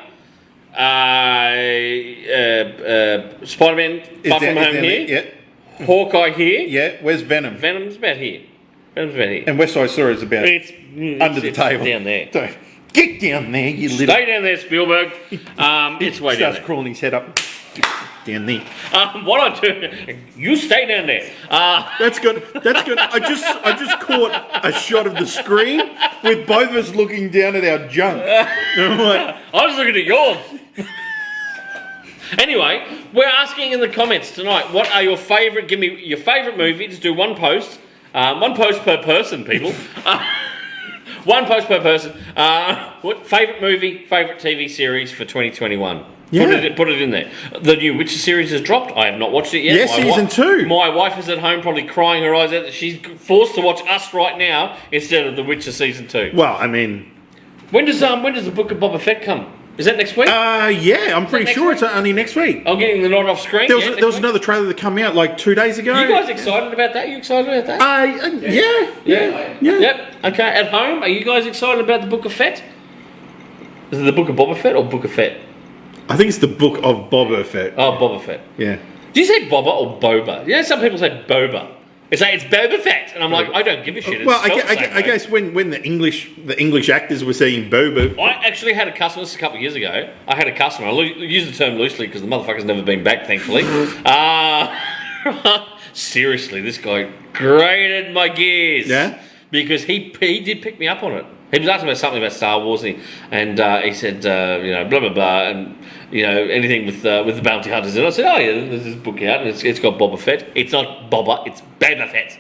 Spider-Man Far From Home here. Yeah. Hawkeye here. Yeah. Where's Venom? Venom's about here. And West Side Story is about It's under the table. down there. So, get down there, you little. Stay down there, Spielberg. It's way down Starts there. crawling his head up. Down there. What I do, you stay down there. That's good. That's good. I just caught a shot of the screen with both of us looking down at our junk. And I'm like, I was looking at yours. Anyway, we're asking in the comments tonight, what are your favourite, give me your favourite movie, just do one post per person, people. One post per person. What favourite movie, favourite TV series for 2021? Yeah. Put it in there. The new Witcher series has dropped. I have not watched it yet. Yes, season 2. My wife is at home probably crying her eyes out that she's forced to watch us right now instead of The Witcher season 2. Well, I mean, When does the Book of Boba Fett come? Is that next week? yeah, I'm pretty sure it's only next week. I'm getting the nod off screen. There was, Yeah, there was next another trailer that came out like 2 days ago. week. You guys excited about that? You excited about that? Yeah. Yep. Okay. At home, are you guys excited about the Book of Fett? Is it the Book of Boba Fett or Book of Fett? I think it's the Book of Boba Fett. Oh, Boba Fett. Yeah. Do you say Boba or Boba? You know, some people say Boba. It's like, it's Boba Fett. And I'm like, I don't give a shit. It's Well, spelled the same I way. guess when the English actors were saying Boba, I actually had a customer, this was a couple of years ago, I had a customer, I use the term loosely because the motherfucker's never been back, thankfully. Seriously, this guy grated my gears. Yeah? Because he did pick me up on it. He was asking about something about Star Wars, and he said, blah, blah, blah, and, anything with the bounty hunters. And I said, oh, yeah, there's this book out, and it's got Boba Fett. It's not Boba, it's Boba Fett.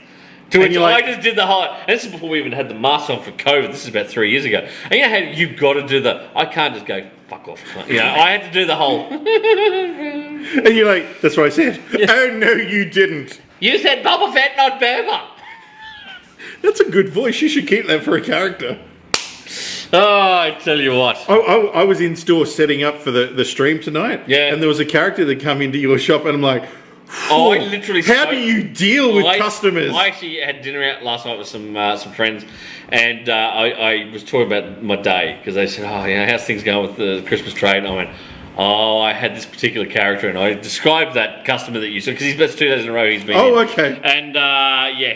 To which I just did the whole, and this is before we even had the mask on for COVID. This is about 3 years ago. And you know how you've got to do I can't just go, fuck off. I had to do the whole. and you're like, that's what I said. Yeah. Oh, no, you didn't. You said Boba Fett, not Boba. That's a good voice. You should keep that for a character. Oh, I tell you what. I was in store setting up for the stream tonight. Yeah. And there was a character that come into your shop, and I'm like, oh, I literally. How do you deal with customers? I actually had dinner out last night with some friends, and I was talking about my day because they said, "Oh, how's things going with the Christmas trade?" And I went, "Oh, I had this particular character," and I described that customer that you saw because he's been 2 days in a row. He's been. Oh, okay. And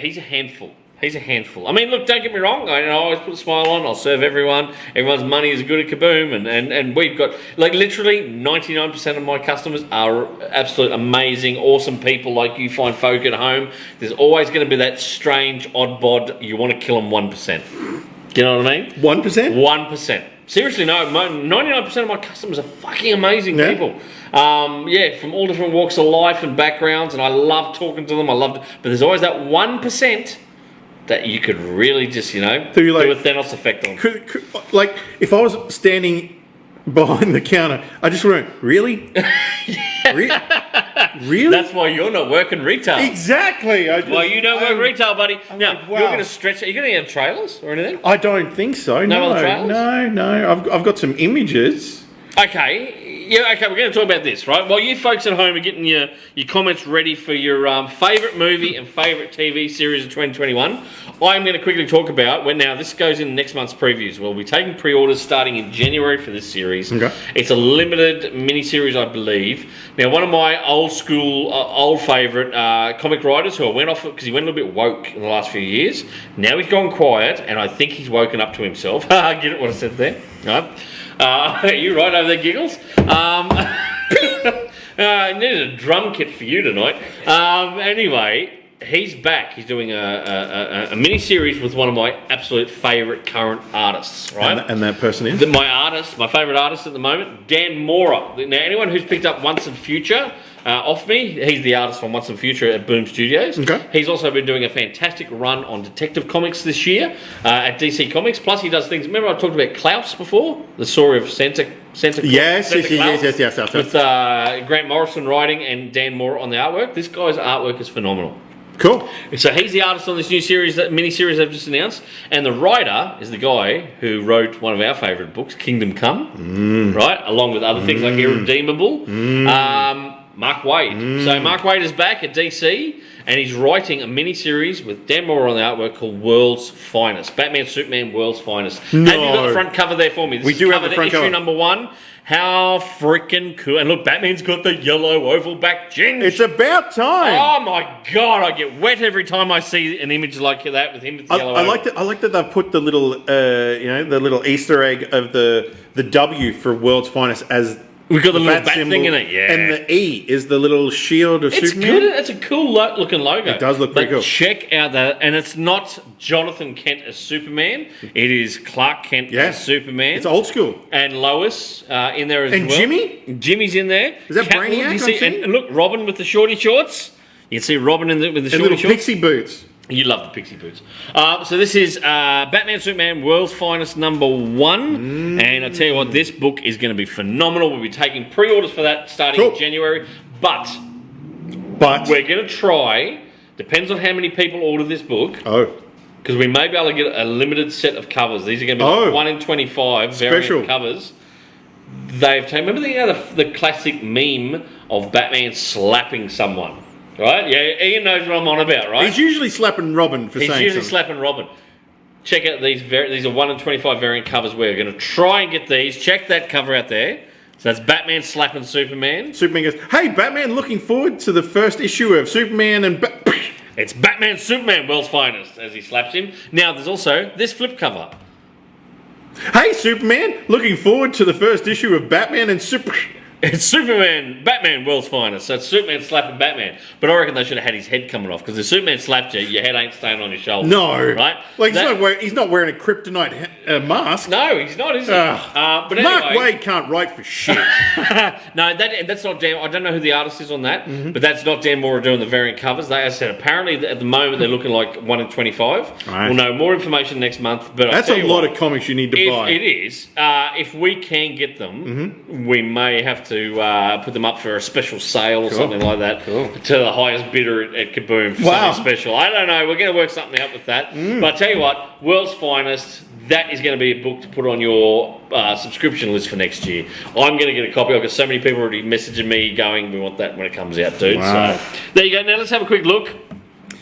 he's a handful. He's a handful. I mean, look, don't get me wrong. I always put a smile on. I'll serve everyone. Everyone's money is good at Kaboom. And we've got, like, literally 99% of my customers are absolute amazing, awesome people like you find folk at home. There's always going to be that strange, odd bod. You want to kill them 1%. Do you know what I mean? 1%? 1%. Seriously, no. 99% of my customers are fucking amazing people. From all different walks of life and backgrounds. And I love talking to them. But there's always that 1%. That you could really just, do a Thanos effect on. Like, if I was standing behind the counter, I just went, really? Really? That's why you're not working retail. Exactly. Well, you don't work retail, buddy. Now, like, wow. You're going to stretch. Are you going to have trailers or anything? I don't think so. No other trailers? No. I've got some images. Okay. Yeah, okay, we're going to talk about this, right? While you folks at home are getting your comments ready for your favourite movie and favourite TV series of 2021, I'm going to quickly talk about, now this goes in next month's previews. We'll be taking pre-orders starting in January for this series. Okay. It's a limited mini-series, I believe. Now, one of my old school, old favourite comic writers who I went off because he went a little bit woke in the last few years. Now he's gone quiet, and I think he's woken up to himself. Get it what I said there? Right. You right over there, Giggles? I needed a drum kit for you tonight. Anyway, he's back. He's doing a mini-series with one of my absolute favourite current artists, right? And that person is? My favourite artist at the moment, Dan Mora. Now, anyone who's picked up Once and Future off me, he's the artist on Once and Future at Boom Studios. Okay. He's also been doing a fantastic run on Detective Comics this year at DC Comics. Plus, he does things. Remember, I talked about Klaus before, the story of Santa Yes. with Grant Morrison writing and Dan Mora on the artwork. This guy's artwork is phenomenal. Cool. So he's the artist on this new series, that mini-series I've just announced, and the writer is the guy who wrote one of our favourite books, Kingdom Come, right, along with other things like Irredeemable. Mark Waid. So Mark Waid is back at DC, and he's writing a mini-series with Dan Mora on the artwork called World's Finest. Batman, Superman, World's Finest. No. Have you got the front cover there for me? We do have the front cover. Issue number 1. How freaking cool. And look, Batman's got the yellow oval back ginge. It's about time. Oh my God, I get wet every time I see an image like that with him with the yellow oval. I like that they've put the little, the little Easter egg of the W for World's Finest as we've got the little bat symbol, thing in it, yeah. And the E is the little shield of It's Superman. good. It's a cool looking logo. It does look pretty but cool. Check out that, and it's not Jonathan Kent as Superman. It is Clark Kent as Superman. It's old school. And Lois in there as and well. Jimmy? Jimmy's in there. Is that Catwoman, Brainiac? and look, Robin with the shorty shorts. You can see Robin with the shorty little shorts. pixie boots. You love the Pixie Boots. So this is Batman Superman World's Finest #1. And I tell you what, this book is going to be phenomenal. We'll be taking pre-orders for that starting in January. But we're going to try, depends on how many people order this book. Because we may be able to get a limited set of covers. These are going to be 1 in 25 variant covers. They've taken, remember the classic meme of Batman slapping someone? Right? Yeah, Ian knows what I'm on about, right? He's usually slapping Robin for saying something. He's usually slapping Robin. Check out these are 1 in 25 variant covers. We're going to try and get these. Check that cover out there. So that's Batman slapping Superman. Superman goes, hey, Batman, looking forward to the first issue of Superman and... It's Batman Superman World's Finest as he slaps him. Now, there's also this flip cover. Hey, Superman, looking forward to the first issue of Batman and It's Superman, Batman World's Finest. So it's Superman slapping Batman. But I reckon they should have had his head coming off, because if Superman slapped you, your head ain't staying on your shoulder. No. Right? Like, he's not wearing a kryptonite mask. No, he's not, is he? But anyway, Mark Waid can't write for shit. No, that's not Dan. I don't know who the artist is on that, but that's not Dan Mora doing the variant covers. They, as I said, apparently at the moment they're looking like 1 in 25. Right. We'll know more information next month. But that's a lot of comics you need to buy. It is. If we can get them, we may have to put them up for a special sale or something like that to the highest bidder at Kaboom for something special. I don't know. We're going to work something out with that. But I tell you what, World's Finest, that is going to be a book to put on your subscription list for next year. I'm going to get a copy. I've got so many people already messaging me going, we want that when it comes out, dude. Wow. So there you go. Now let's have a quick look.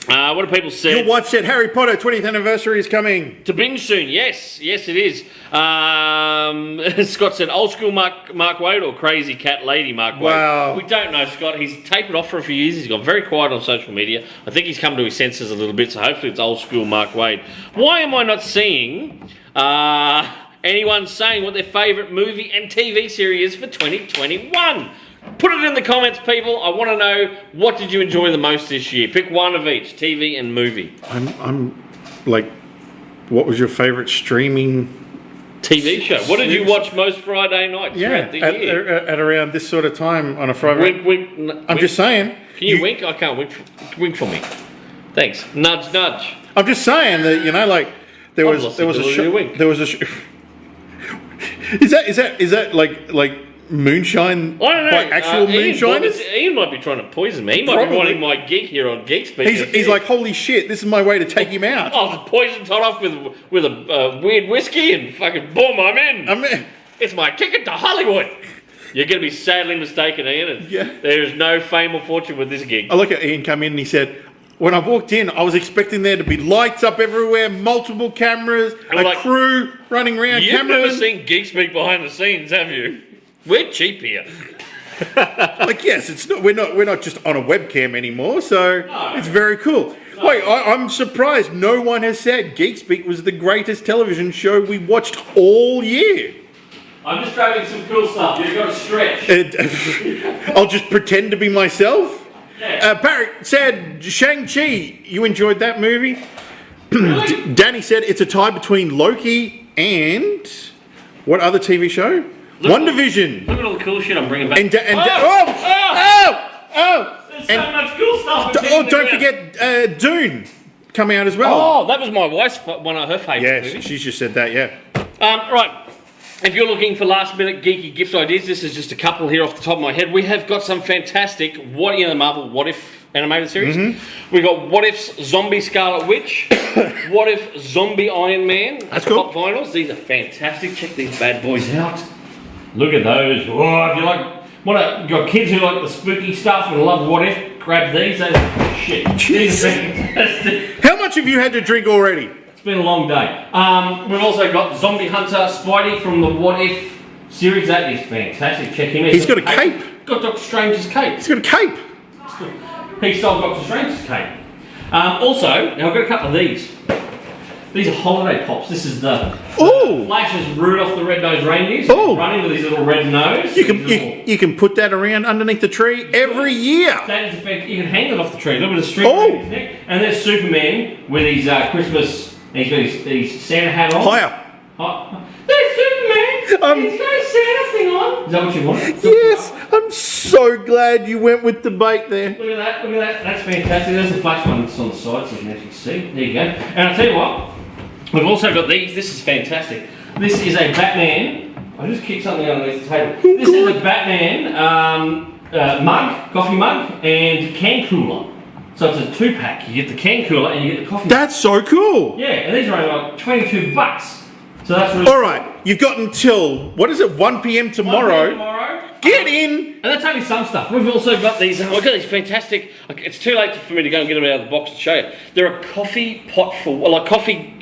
What do people say? Your wife said Harry Potter 20th anniversary is coming. To binge soon, yes it is. Scott said, old school Mark Waid or crazy cat lady Mark Waid? Wow. We don't know, Scott. He's tapered off for a few years. He's got very quiet on social media. I think he's come to his senses a little bit, so hopefully it's old school Mark Waid. Why am I not seeing anyone saying what their favourite movie and TV series is for 2021? Put it in the comments, people. I want to know, what did you enjoy the most this year? Pick one of each, TV and movie. I'm like, what was your favourite streaming TV show? What did you watch most Friday nights throughout the year? At around this sort of time on a Friday. Wink. I'm just saying. Can you wink? I can't wink. Wink for me. Thanks. Nudge, nudge. I'm just saying that, you know, like there was a show. There was a show. Is that like moonshine? I don't know. Like actual moonshine? Ian might be trying to poison me. He might be wanting my gig here on Geek Speak. He's like, holy shit, this is my way to take him out. I was poison tot off with a weird whiskey and fucking boom, I'm in. It's my ticket to Hollywood. You're going to be sadly mistaken, Ian. And there is no fame or fortune with this gig. I look at Ian come in and he said, when I walked in, I was expecting there to be lights up everywhere, multiple cameras, a crew running around. You've never seen Geek Speak behind the scenes, have you? We're cheap here. Like, yes, it's not. We're not just on a webcam anymore, so it's very cool. No. Wait, I'm surprised no one has said Geek Speak was the greatest television show we watched all year. I'm just grabbing some cool stuff. You've got to stretch. I'll just pretend to be myself. Yeah. Barrett said Shang-Chi. You enjoyed that movie? Really? Danny said it's a tie between Loki and what other TV show? WandaVision. Look at all the cool shit I'm bringing back. There's so much cool stuff. Don't forget Dune coming out as well. Oh, that was my wife's one of her favourite movies. Yes, she's just said that, yeah. Right. If you're looking for last minute geeky gift ideas, this is just a couple here off the top of my head. We have got some fantastic the Marvel What If animated series. We got What If's Zombie Scarlet Witch, What If Zombie Iron Man. That's cool. Pop vinyls. These are fantastic. Check these bad boys out. Look at those. Oh, if you like, you got kids who like the spooky stuff and love What If, grab these. Those are shit. These are fantastic. How much have you had to drink already? It's been a long day. We've also got Zombie Hunter Spidey from the What If series. That is fantastic. Check him out. He's got a cape. Got Doctor Strange's cape. He's got a cape. He stole Doctor Strange's cape. Also, now I've got a couple of these. These are holiday pops. This is the Flash's Rudolph the Red-Nosed Reindeer. So running with his little red nose. You can put that around underneath the tree every year. That is effective. You can hang it off the tree. Look at the string around his neck. And there's Superman with his Christmas. He's got his Santa hat on. Higher. There's Superman. He's got a Santa thing on. Is that what you want? Yes, I'm so glad you went with the bait there. Look at that, look at that. That's fantastic. There's the flash one that's on the side so you can actually see. There you go. And I'll tell you what, we've also got these. This is fantastic. This is a Batman. I just kicked something underneath the table. This is a Batman mug, coffee mug, and can cooler. So it's a 2-pack. You get the can cooler and you get the coffee. That's so cool. Yeah, and these are only like $22. So that's really All right, you've got until, what is it, 1 p.m. tomorrow. Get in. And that's only some stuff. We've also got these. We've got these fantastic. It's too late for me to go and get them out of the box to show you. They're a coffee pot for, like coffee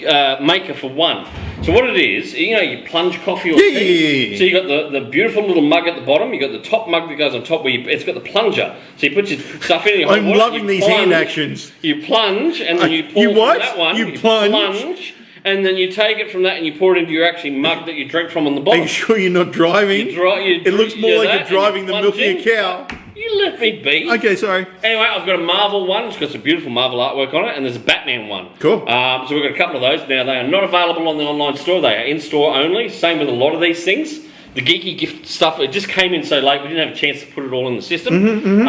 maker for one. So what it is, you know, you plunge coffee or tea. Yeah. So you got the beautiful little mug at the bottom. You got the top mug that goes on top where it's got the plunger. So you put your stuff in. And I'm loving these hand actions. You plunge and then you pour You what? from that one. You plunge. And then you take it from that and you pour it into your actually mug that you drink from on the Are bottom. you sure you're not driving? It looks more like you're driving than milking a cow. You let me be. Okay, sorry. Anyway, I've got a Marvel one. It's got some beautiful Marvel artwork on it, and there's a Batman one. Cool. So we've got a couple of those. Now, they are not available on the online store. They are in-store only. Same with a lot of these things. The geeky gift stuff, it just came in so late, we didn't have a chance to put it all in the system.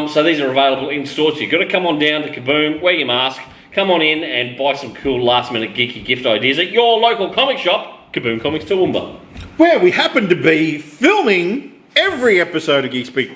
So these are available in-store. So you've got to come on down to Kaboom, wear your mask, come on in and buy some cool last-minute geeky gift ideas at your local comic shop, Kaboom Comics Toowoomba. Where we happen to be filming every episode of Geek Speak.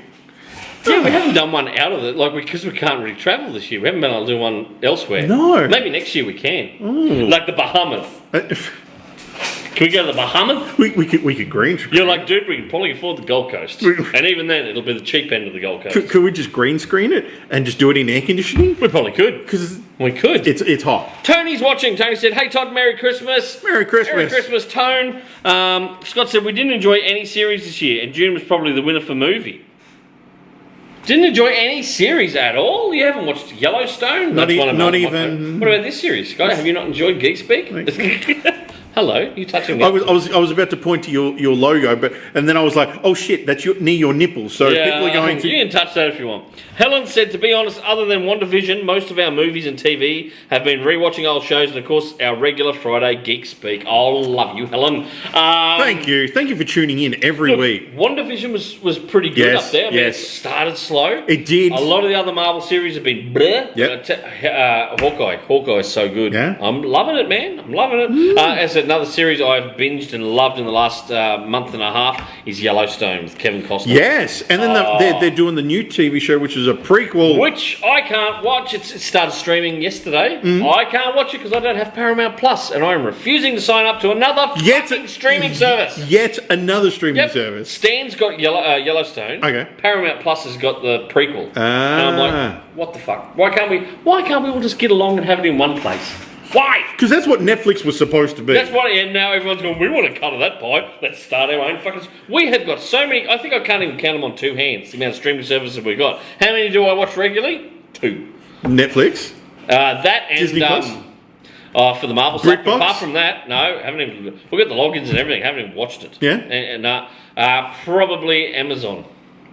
Yeah, we haven't done one out of it, like because we can't really travel this year. We haven't been able to do one elsewhere. No. Maybe next year we can. Like the Bahamas. Can we go to the Bahamas? We could green screen. You're like, dude, we can probably afford the Gold Coast. And even then, it'll be the cheap end of the Gold Coast. Could we just green screen it and just do it in air conditioning? We probably could. Because We could. it's hot. Tony's watching. Tony said, hey, Todd, Merry Christmas. Merry Christmas. Merry Christmas, Tone. Scott said, we didn't enjoy any series this year, and June was probably the winner for movie. Didn't enjoy any series at all? You haven't watched Yellowstone? Not That's one of not my- even. What about this series, Scott? Have you not enjoyed Geek Speak? Hello, you touching me? I was about to point to your logo, and then I was like, oh shit, that's near your nipples. So people are going to. You can touch that if you want. Helen said, to be honest, other than WandaVision, most of our movies and TV have been rewatching old shows, and of course, our regular Friday Geek Speak. Oh, love you, Helen. Thank you for tuning in every week. WandaVision was pretty good Yes, up there. I mean, yes. it started slow. It did. A lot of the other Marvel series have been bleh. Yep. Hawkeye is so good. Yeah. I'm loving it, man. I'm loving it. As another series I've binged and loved in the last month and a half is Yellowstone with Kevin Costner. Yes, and then they're doing the new TV show, which is a prequel. Which I can't watch. It started streaming yesterday. I can't watch it because I don't have Paramount Plus, and I am refusing to sign up to another fucking streaming service. Yet another streaming service. Stan's got Yellowstone. Okay. Paramount Plus has got the prequel. And I'm like, what the fuck? Why can't we all just get along and have it in one place? Why? Because that's what Netflix was supposed to be. That's what, and now everyone's going, we want to cut of that pie. Let's start our own fucking... We have got so many... I think I can't even count them on two hands, the amount of streaming services we've got. How many do I watch regularly? 2. Netflix. That and... Disney Plus? For the Marvel stuff. BritBox? Apart from that, no, haven't even... We've got the logins and everything. Haven't even watched it. Yeah? And probably Amazon.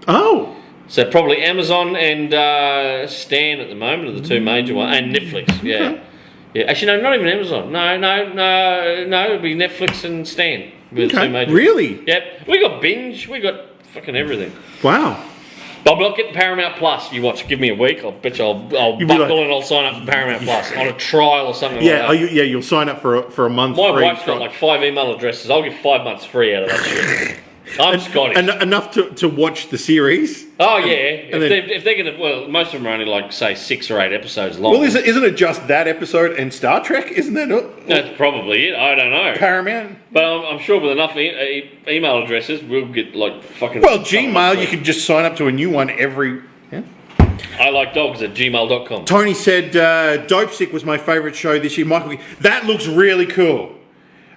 Oh. So probably Amazon and Stan at the moment are the two major ones. And Netflix, yeah. Yeah, actually, no, not even Amazon. No, it'd be Netflix and Stan. The two major Really? Yep. We got Binge. We got fucking everything. Wow. But I'm not getting Paramount Plus. You watch. Give me a week. I'll bet you I'll buckle and I'll sign up for Paramount Plus on a trial or something like that. You'll sign up for a month. My free wife's got like 5 email addresses. I'll get 5 months free out of that shit. I'm Scottish. Enough to watch the series. Oh yeah, if they're gonna, well, most of them are only like say 6 or 8 episodes long. Well, isn't it just that episode and Star Trek? Isn't that it? That's probably it. I don't know. Paramount. But I'm sure with enough email addresses, we'll get like fucking. Well, Gmail, you can just sign up to a new one every. Yeah. I like dogs at gmail.com. Tony said Dope Sick was my favourite show this year. Michael, that looks really cool.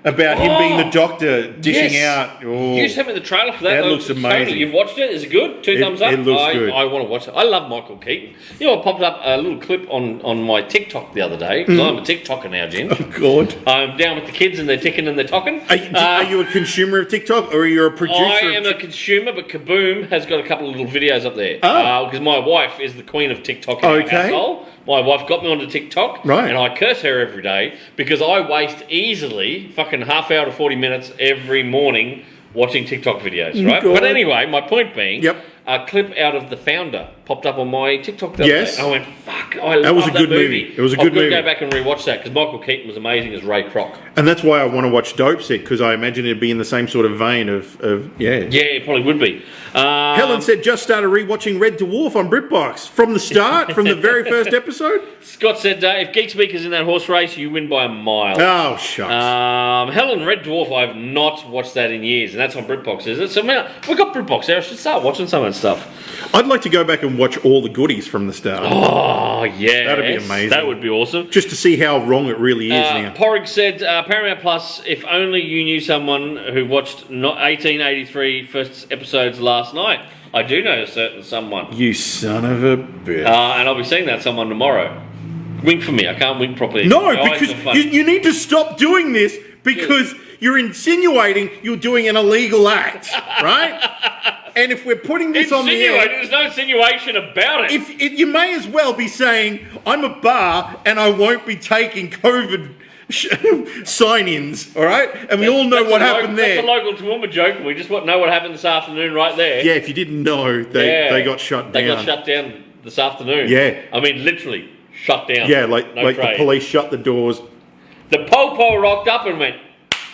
About him being the doctor dishing out. Oh, you sent me the trailer for that. That looks amazing. Tony, you've watched it? Is it good? 2 thumbs up? It looks good. I want to watch it. I love Michael Keaton. You know, I popped up a little clip on my TikTok the other day, because I'm a TikToker now, Jen. Oh, God. I'm down with the kids and they're ticking and they're talking. Are you a consumer of TikTok or are you a producer? I am a consumer, but Kaboom has got a couple of little videos up there. Because my wife is the queen of TikTok in our household. My wife got me onto TikTok, and I curse her every day because I waste easily fucking half hour to 40 minutes every morning watching TikTok videos, right? God. But anyway, my point being, Yep. a clip out of The Founder popped up on my TikTok the other Yes. day. I went, fuck, I love was a good movie. It was a good I've got to movie. go back and rewatch that because Michael Keaton was amazing as Ray Kroc. And that's why I want to watch Dope Sick, because I imagine it'd be in the same sort of vein of yeah. Yeah, it probably would be. Helen said, just started rewatching Red Dwarf on BritBox. From the start, from the very first episode? Scott said, if Geek Speaker's in that horse race, you win by a mile. Oh, shucks. Helen, Red Dwarf, I've not watched that in years, and that's on BritBox, is it? So man, we've got BritBox there. I should start watching some of that stuff. I'd like to go back and watch all the goodies from the start. Oh, yeah. That'd be amazing. That would be awesome. Just to see how wrong it really is now. Porrig said, Paramount Plus, if only you knew someone who watched 1883 first episodes last night. I do know a certain someone. You son of a bitch. And I'll be seeing that someone tomorrow. Wink for me. I can't wink properly. No, My eyes because are funny. you need to stop doing this because you're insinuating you're doing an illegal act, right? And if we're putting this on the air, There's no insinuation about it. you may as well be saying, I'm a bar and I won't be taking COVID sign-ins, all right? And we all know what happened there. That's a local Toowoomba joke, and we just know what happened this afternoon right there. Yeah, if you didn't know, they got shut down. They got shut down this afternoon. Yeah. I mean, literally shut down. Yeah, like No the trade. police shut the doors. The Popo rocked up and went,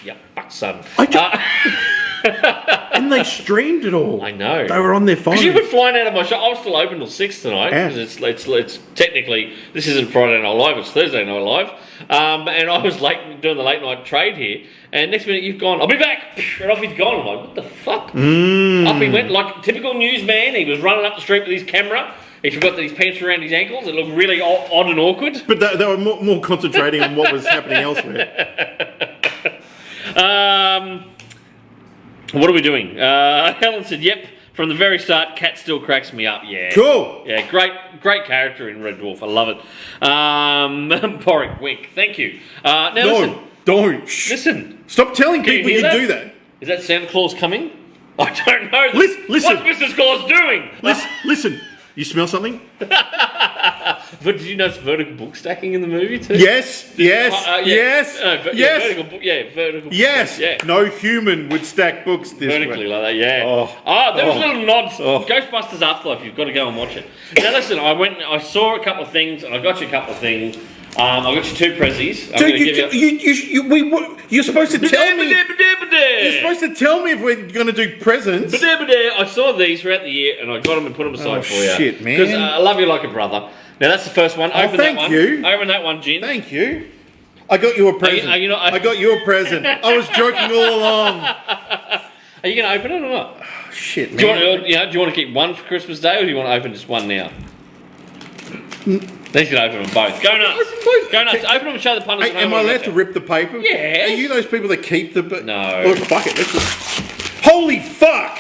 "Yeah, fuck, son." And they streamed it all. I know. They were on their phones. Because you've been flying out of my shop. I was still open till 6 tonight. Yeah. Because it's technically, this isn't Friday Night Live, it's Thursday Night Live. And I was late doing the late night trade here. And next minute you've gone, I'll be back. And off he's gone. I'm like, what the fuck? Up he went like typical newsman. He was running up the street with his camera. He forgot that his pants were around his ankles. It looked really odd and awkward. But they were more concentrating on what was happening elsewhere. What are we doing? Helen said, yep, from the very start, Cat still cracks me up. Yeah. Cool. Yeah, great character in Red Dwarf. I love it. Porrick, wink. Thank you. Now listen. Don't. Shh. Listen. Stop telling Can you people hear you that? do that. Is that Santa Claus coming? I don't know. Listen. What's Mrs. Claus doing? Listen. You smell something? But did you notice vertical book stacking in the movie too? Yes. Yeah. Yes. Yeah, vertical book. Yeah, vertical. Yes. Yeah. No human would stack books this Vertically way. like that, yeah. There was little nods. Ghostbusters Afterlife, you've got to go and watch it. Now listen, I saw a couple of things, and I got you a couple of things. I got you 2 prezzies. I'm Dude, gonna give you. you're supposed to tell me. You're supposed to tell me if we're going to do presents. I saw these throughout the year, and I got them and put them aside for you. Shit, man. Because I love you like a brother. Now that's the first one. Open thank that one. you. Open that one, Gin. Thank you. I got you a present. Are you not- I got you a present. I was joking all along. Are you going to open it or not? Shit, man. Do you want to keep one for Christmas Day, or do you want to open just one now? They should open them both. Go nuts. Go nuts. Open them and show the punters. Hey, am I allowed to rip the paper? Yes. Are you those people that keep the... No. Look, fuck it. Let's just... Holy fuck!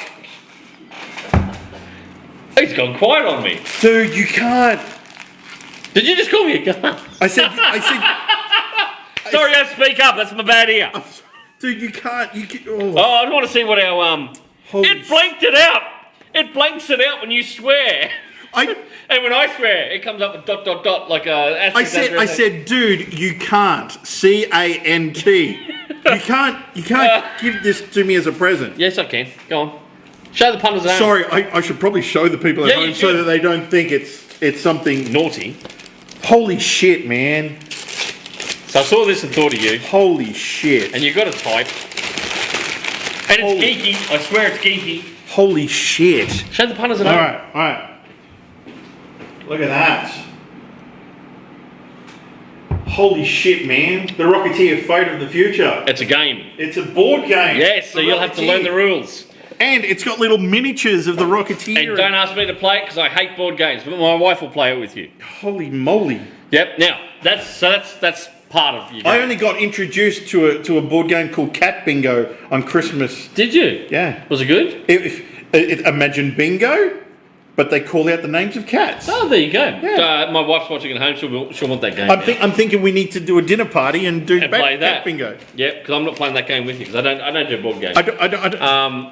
He's gone quiet on me. Dude, you can't... Did you just call me a gun? I said... Sorry, I speak up. That's my bad ear. Dude, you can't... Oh, I want to see what our... Holy It blanked it out. It blanks it out when you swear. And when I swear, it comes up with ... like a... I said, dude, you can't. C-A-N-T. You can't give this to me as a present. Yes, I can. Go on. Show the punters at home. Sorry, I should probably show the people at Yeah, you home so should. that they don't think it's something... Naughty. Holy shit, man. So I saw this and thought of you. Holy shit. And you got a type. And it's geeky. I swear it's geeky. Holy shit. Show the punters at home. Alright. Look at that. Holy shit, man. The Rocketeer Fate of the Future. It's a game. It's a board game. Yes, so The you'll have to Rocketeer. learn the rules. And it's got little miniatures of the Rocketeer. And don't ask me to play it because I hate board games, but my wife will play it with you. Holy moly. Yep. Now that's part of your game. I only got introduced to a board game called Cat Bingo on Christmas. Did you? Yeah. Was it good? Imagine bingo, but they call out the names of cats. Oh, there you go. Yeah. My wife's watching at home. She'll want that game. I'm thinking we need to do a dinner party and do play that. Cat Bingo. Yep, because I'm not playing that game with you because I don't do board games. I don't.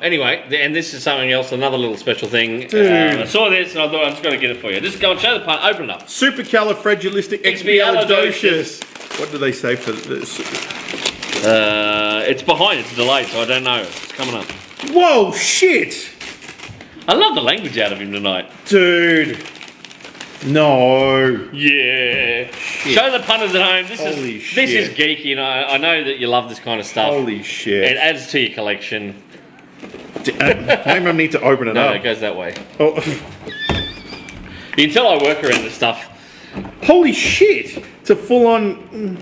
Anyway, and this is something else, another little special thing. Dude. I saw this and I thought I'm just going to get it for you. Just go and show the punt. Open it up. Supercalifragilisticexpialidocious. What do they say for this? It's behind. It's delayed, so I don't know. It's coming up. Whoa, shit! I love the language out of him tonight. Dude. No. Yeah. Show the punters at home. This Holy is shit. geeky, and I know that you love this kind of stuff. Holy shit. It adds to your collection. Maybe I need to open it No, up. it goes that way. Oh. You can tell I work around this stuff. Holy shit! It's a full-on.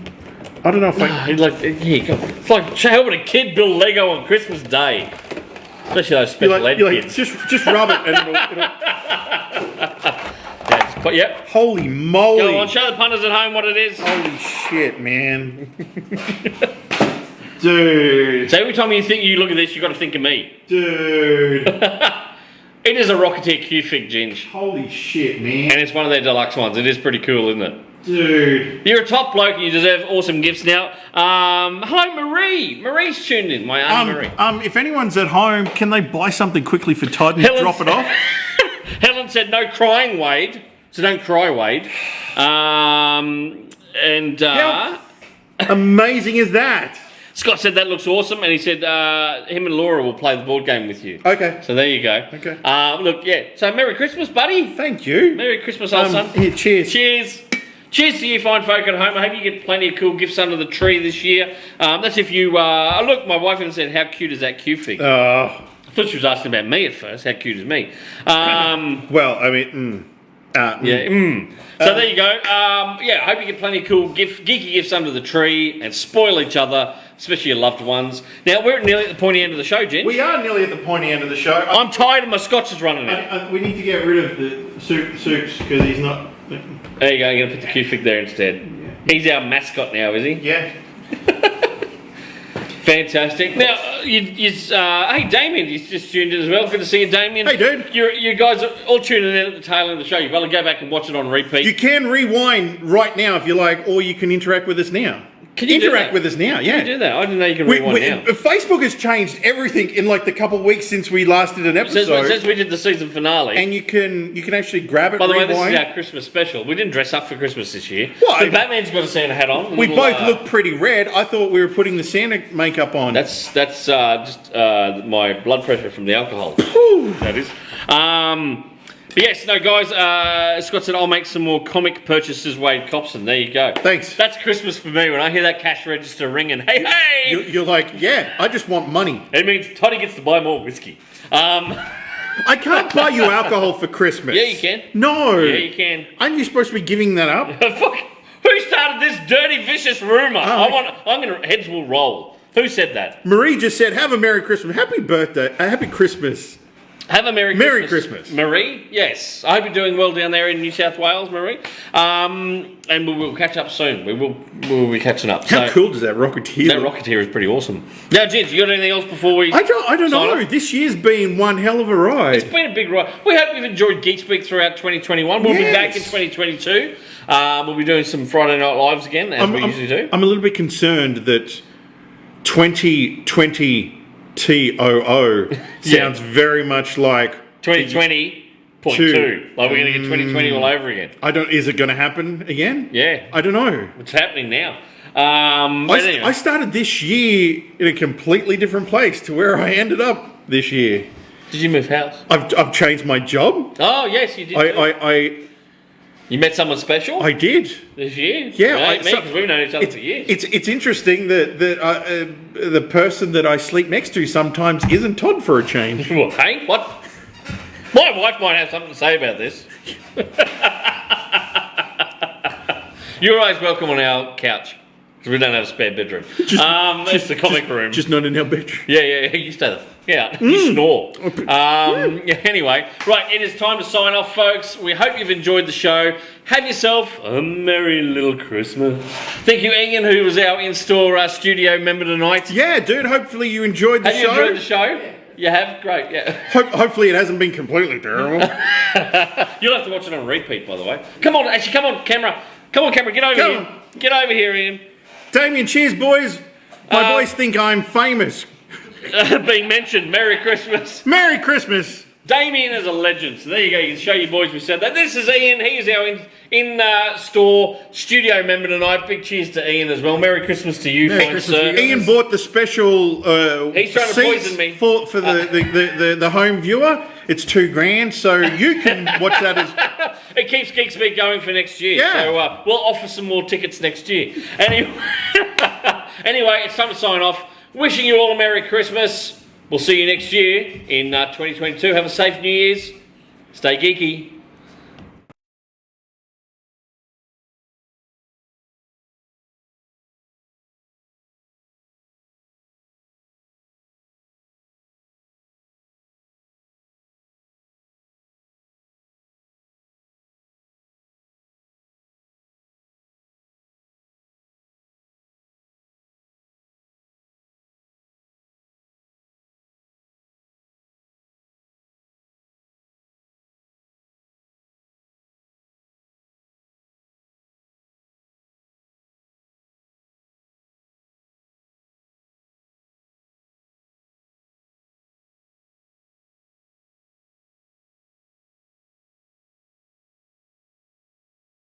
I don't know if I. It's like helping a kid build Lego on Christmas Day, especially those special ed You're kids. just rub it and it'll. Yep. Holy moly! Go on, show the punters at home what it is. Holy shit, man! Dude, So every time you think you look at this, you got to think of me. dude! It is a Rocketeer Q-Fig, Ginge, Holy shit, man! and it's one of their deluxe ones. It is pretty cool, isn't it? Dude! You're a top bloke and you deserve awesome gifts now. Hello, Marie. Marie's tuned in. My Aunt Marie. If anyone's at home, can they buy something quickly for Todd and Helen's- drop it off? Helen said no crying, Wade. So don't cry, Wade. How amazing is that? Scott said that looks awesome, and he said him and Laura will play the board game with you. Okay. So there you go. Okay. Look, yeah. So Merry Christmas, buddy. Thank you. Merry Christmas, old son. Here, cheers. Cheers. Cheers to you fine folk at home. I hope you get plenty of cool gifts under the tree this year. That's if you... look, my wife even said, how cute is that Q-Fig? I thought she was asking about me at first. How cute is me? Well, I mean, Yeah. So there you go. I hope you get plenty of cool geeky gifts under the tree and spoil each other, especially your loved ones. Now, we're nearly at the pointy end of the show, Jen. we are nearly at the pointy end of the show. I'm tired and my scotch is running out. We need to get rid of the soups because he's not. There you go. I'm going to put the Q-Fig there instead. He's our mascot now, is he? Yeah. Fantastic. Now, hey, Damien, he's just tuned in as well. Good to see you, Damien. Hey, dude. You guys are all tuning in at the tail end of the show. You've got to go back and watch it on repeat. You can rewind right now if you like, or you can interact with us now. Can you do interact that? with us now? Yeah. You do that. I didn't know you can rewind now. Facebook has changed everything in like the couple of weeks since we last did an It episode, says we did the season finale. and you can actually grab it. By the way, rewind. this is our Christmas special. We didn't dress up for Christmas this year. Why? The Batman's got a Santa hat on. We both look pretty red. I thought we were putting the Santa makeup on. That's just my blood pressure from the alcohol. That is. But yes, no, guys. Scott said I'll make some more comic purchases. Wade Copson. There you go. Thanks. That's Christmas for me when I hear that cash register ringing. Hey, hey! You're like, yeah, I just want money. It means Toddy gets to buy more whiskey. I can't buy you alcohol for Christmas. Yeah, you can. No. Yeah, you can. Aren't you supposed to be giving that up? Fuck. Who started this dirty, vicious rumor? Heads will roll. Who said that? Marie just said, have a Merry Christmas. Happy birthday. Happy Christmas. Have a Merry Christmas. Marie. Yes. I hope you're doing well down there in New South Wales, Marie. And we will catch up soon. We will be catching up. How cool does that Rocketeer That look? Rocketeer is pretty awesome. Now, Jens, you got anything else before we... I don't sign know. off? This year's been one hell of a It's ride. been a big ride. We hope you've enjoyed Geek Speak throughout 2021. We'll be Yes. back in 2022. We'll be doing some Friday Night Lives again, as we usually do. I'm a little bit concerned that 2020 TOO sounds very much like 2020.2. Like we're going to get 2020 all over again. Is it going to happen again? Yeah. I don't know. It's happening now. But anyway. I started this year in a completely different place to where I ended up this year. Did you move house? I've changed my job. Oh, yes, you did. You met someone special I did. this year? Yeah, Right, me, because we've known each other for years. It's interesting that the person that I sleep next to sometimes isn't Todd for a change. What, hey? What? My wife might have something to say about this. You're always welcome on our couch, because we don't have a spare bedroom. It's the comic room. Just not in our bedroom. Yeah, you stay there. Yeah, you snore. Anyway, right, it is time to sign off, folks. We hope you've enjoyed the show. Have yourself a merry little Christmas. Thank you, Ian, who was our in-store studio member tonight. Yeah, dude. Hopefully you enjoyed the Have show. you enjoyed the show? You have? Great, yeah. Hopefully it hasn't been completely terrible. You'll have to watch it on repeat, by the way. Come on, camera. Come on, camera, get over Come here. on. Get over here, Ian. Damien, cheers, boys. My boys think I'm famous. Being mentioned, Merry Christmas. Merry Christmas. Damien is a legend. So there you go. You can show your boys we said that. This is Ian. He's our in-store studio member tonight. Big cheers to Ian as well. Merry Christmas to you, fine sir. Ian bought the special He's trying to seats poison me. for the home viewer. It's $2,000, so you can watch that as... It keeps Geek Speak going for next year. Yeah. So we'll offer some more tickets next year. Anyway, it's time to sign off. Wishing you all a Merry Christmas. We'll see you next year in 2022. Have a safe New Year's. Stay geeky.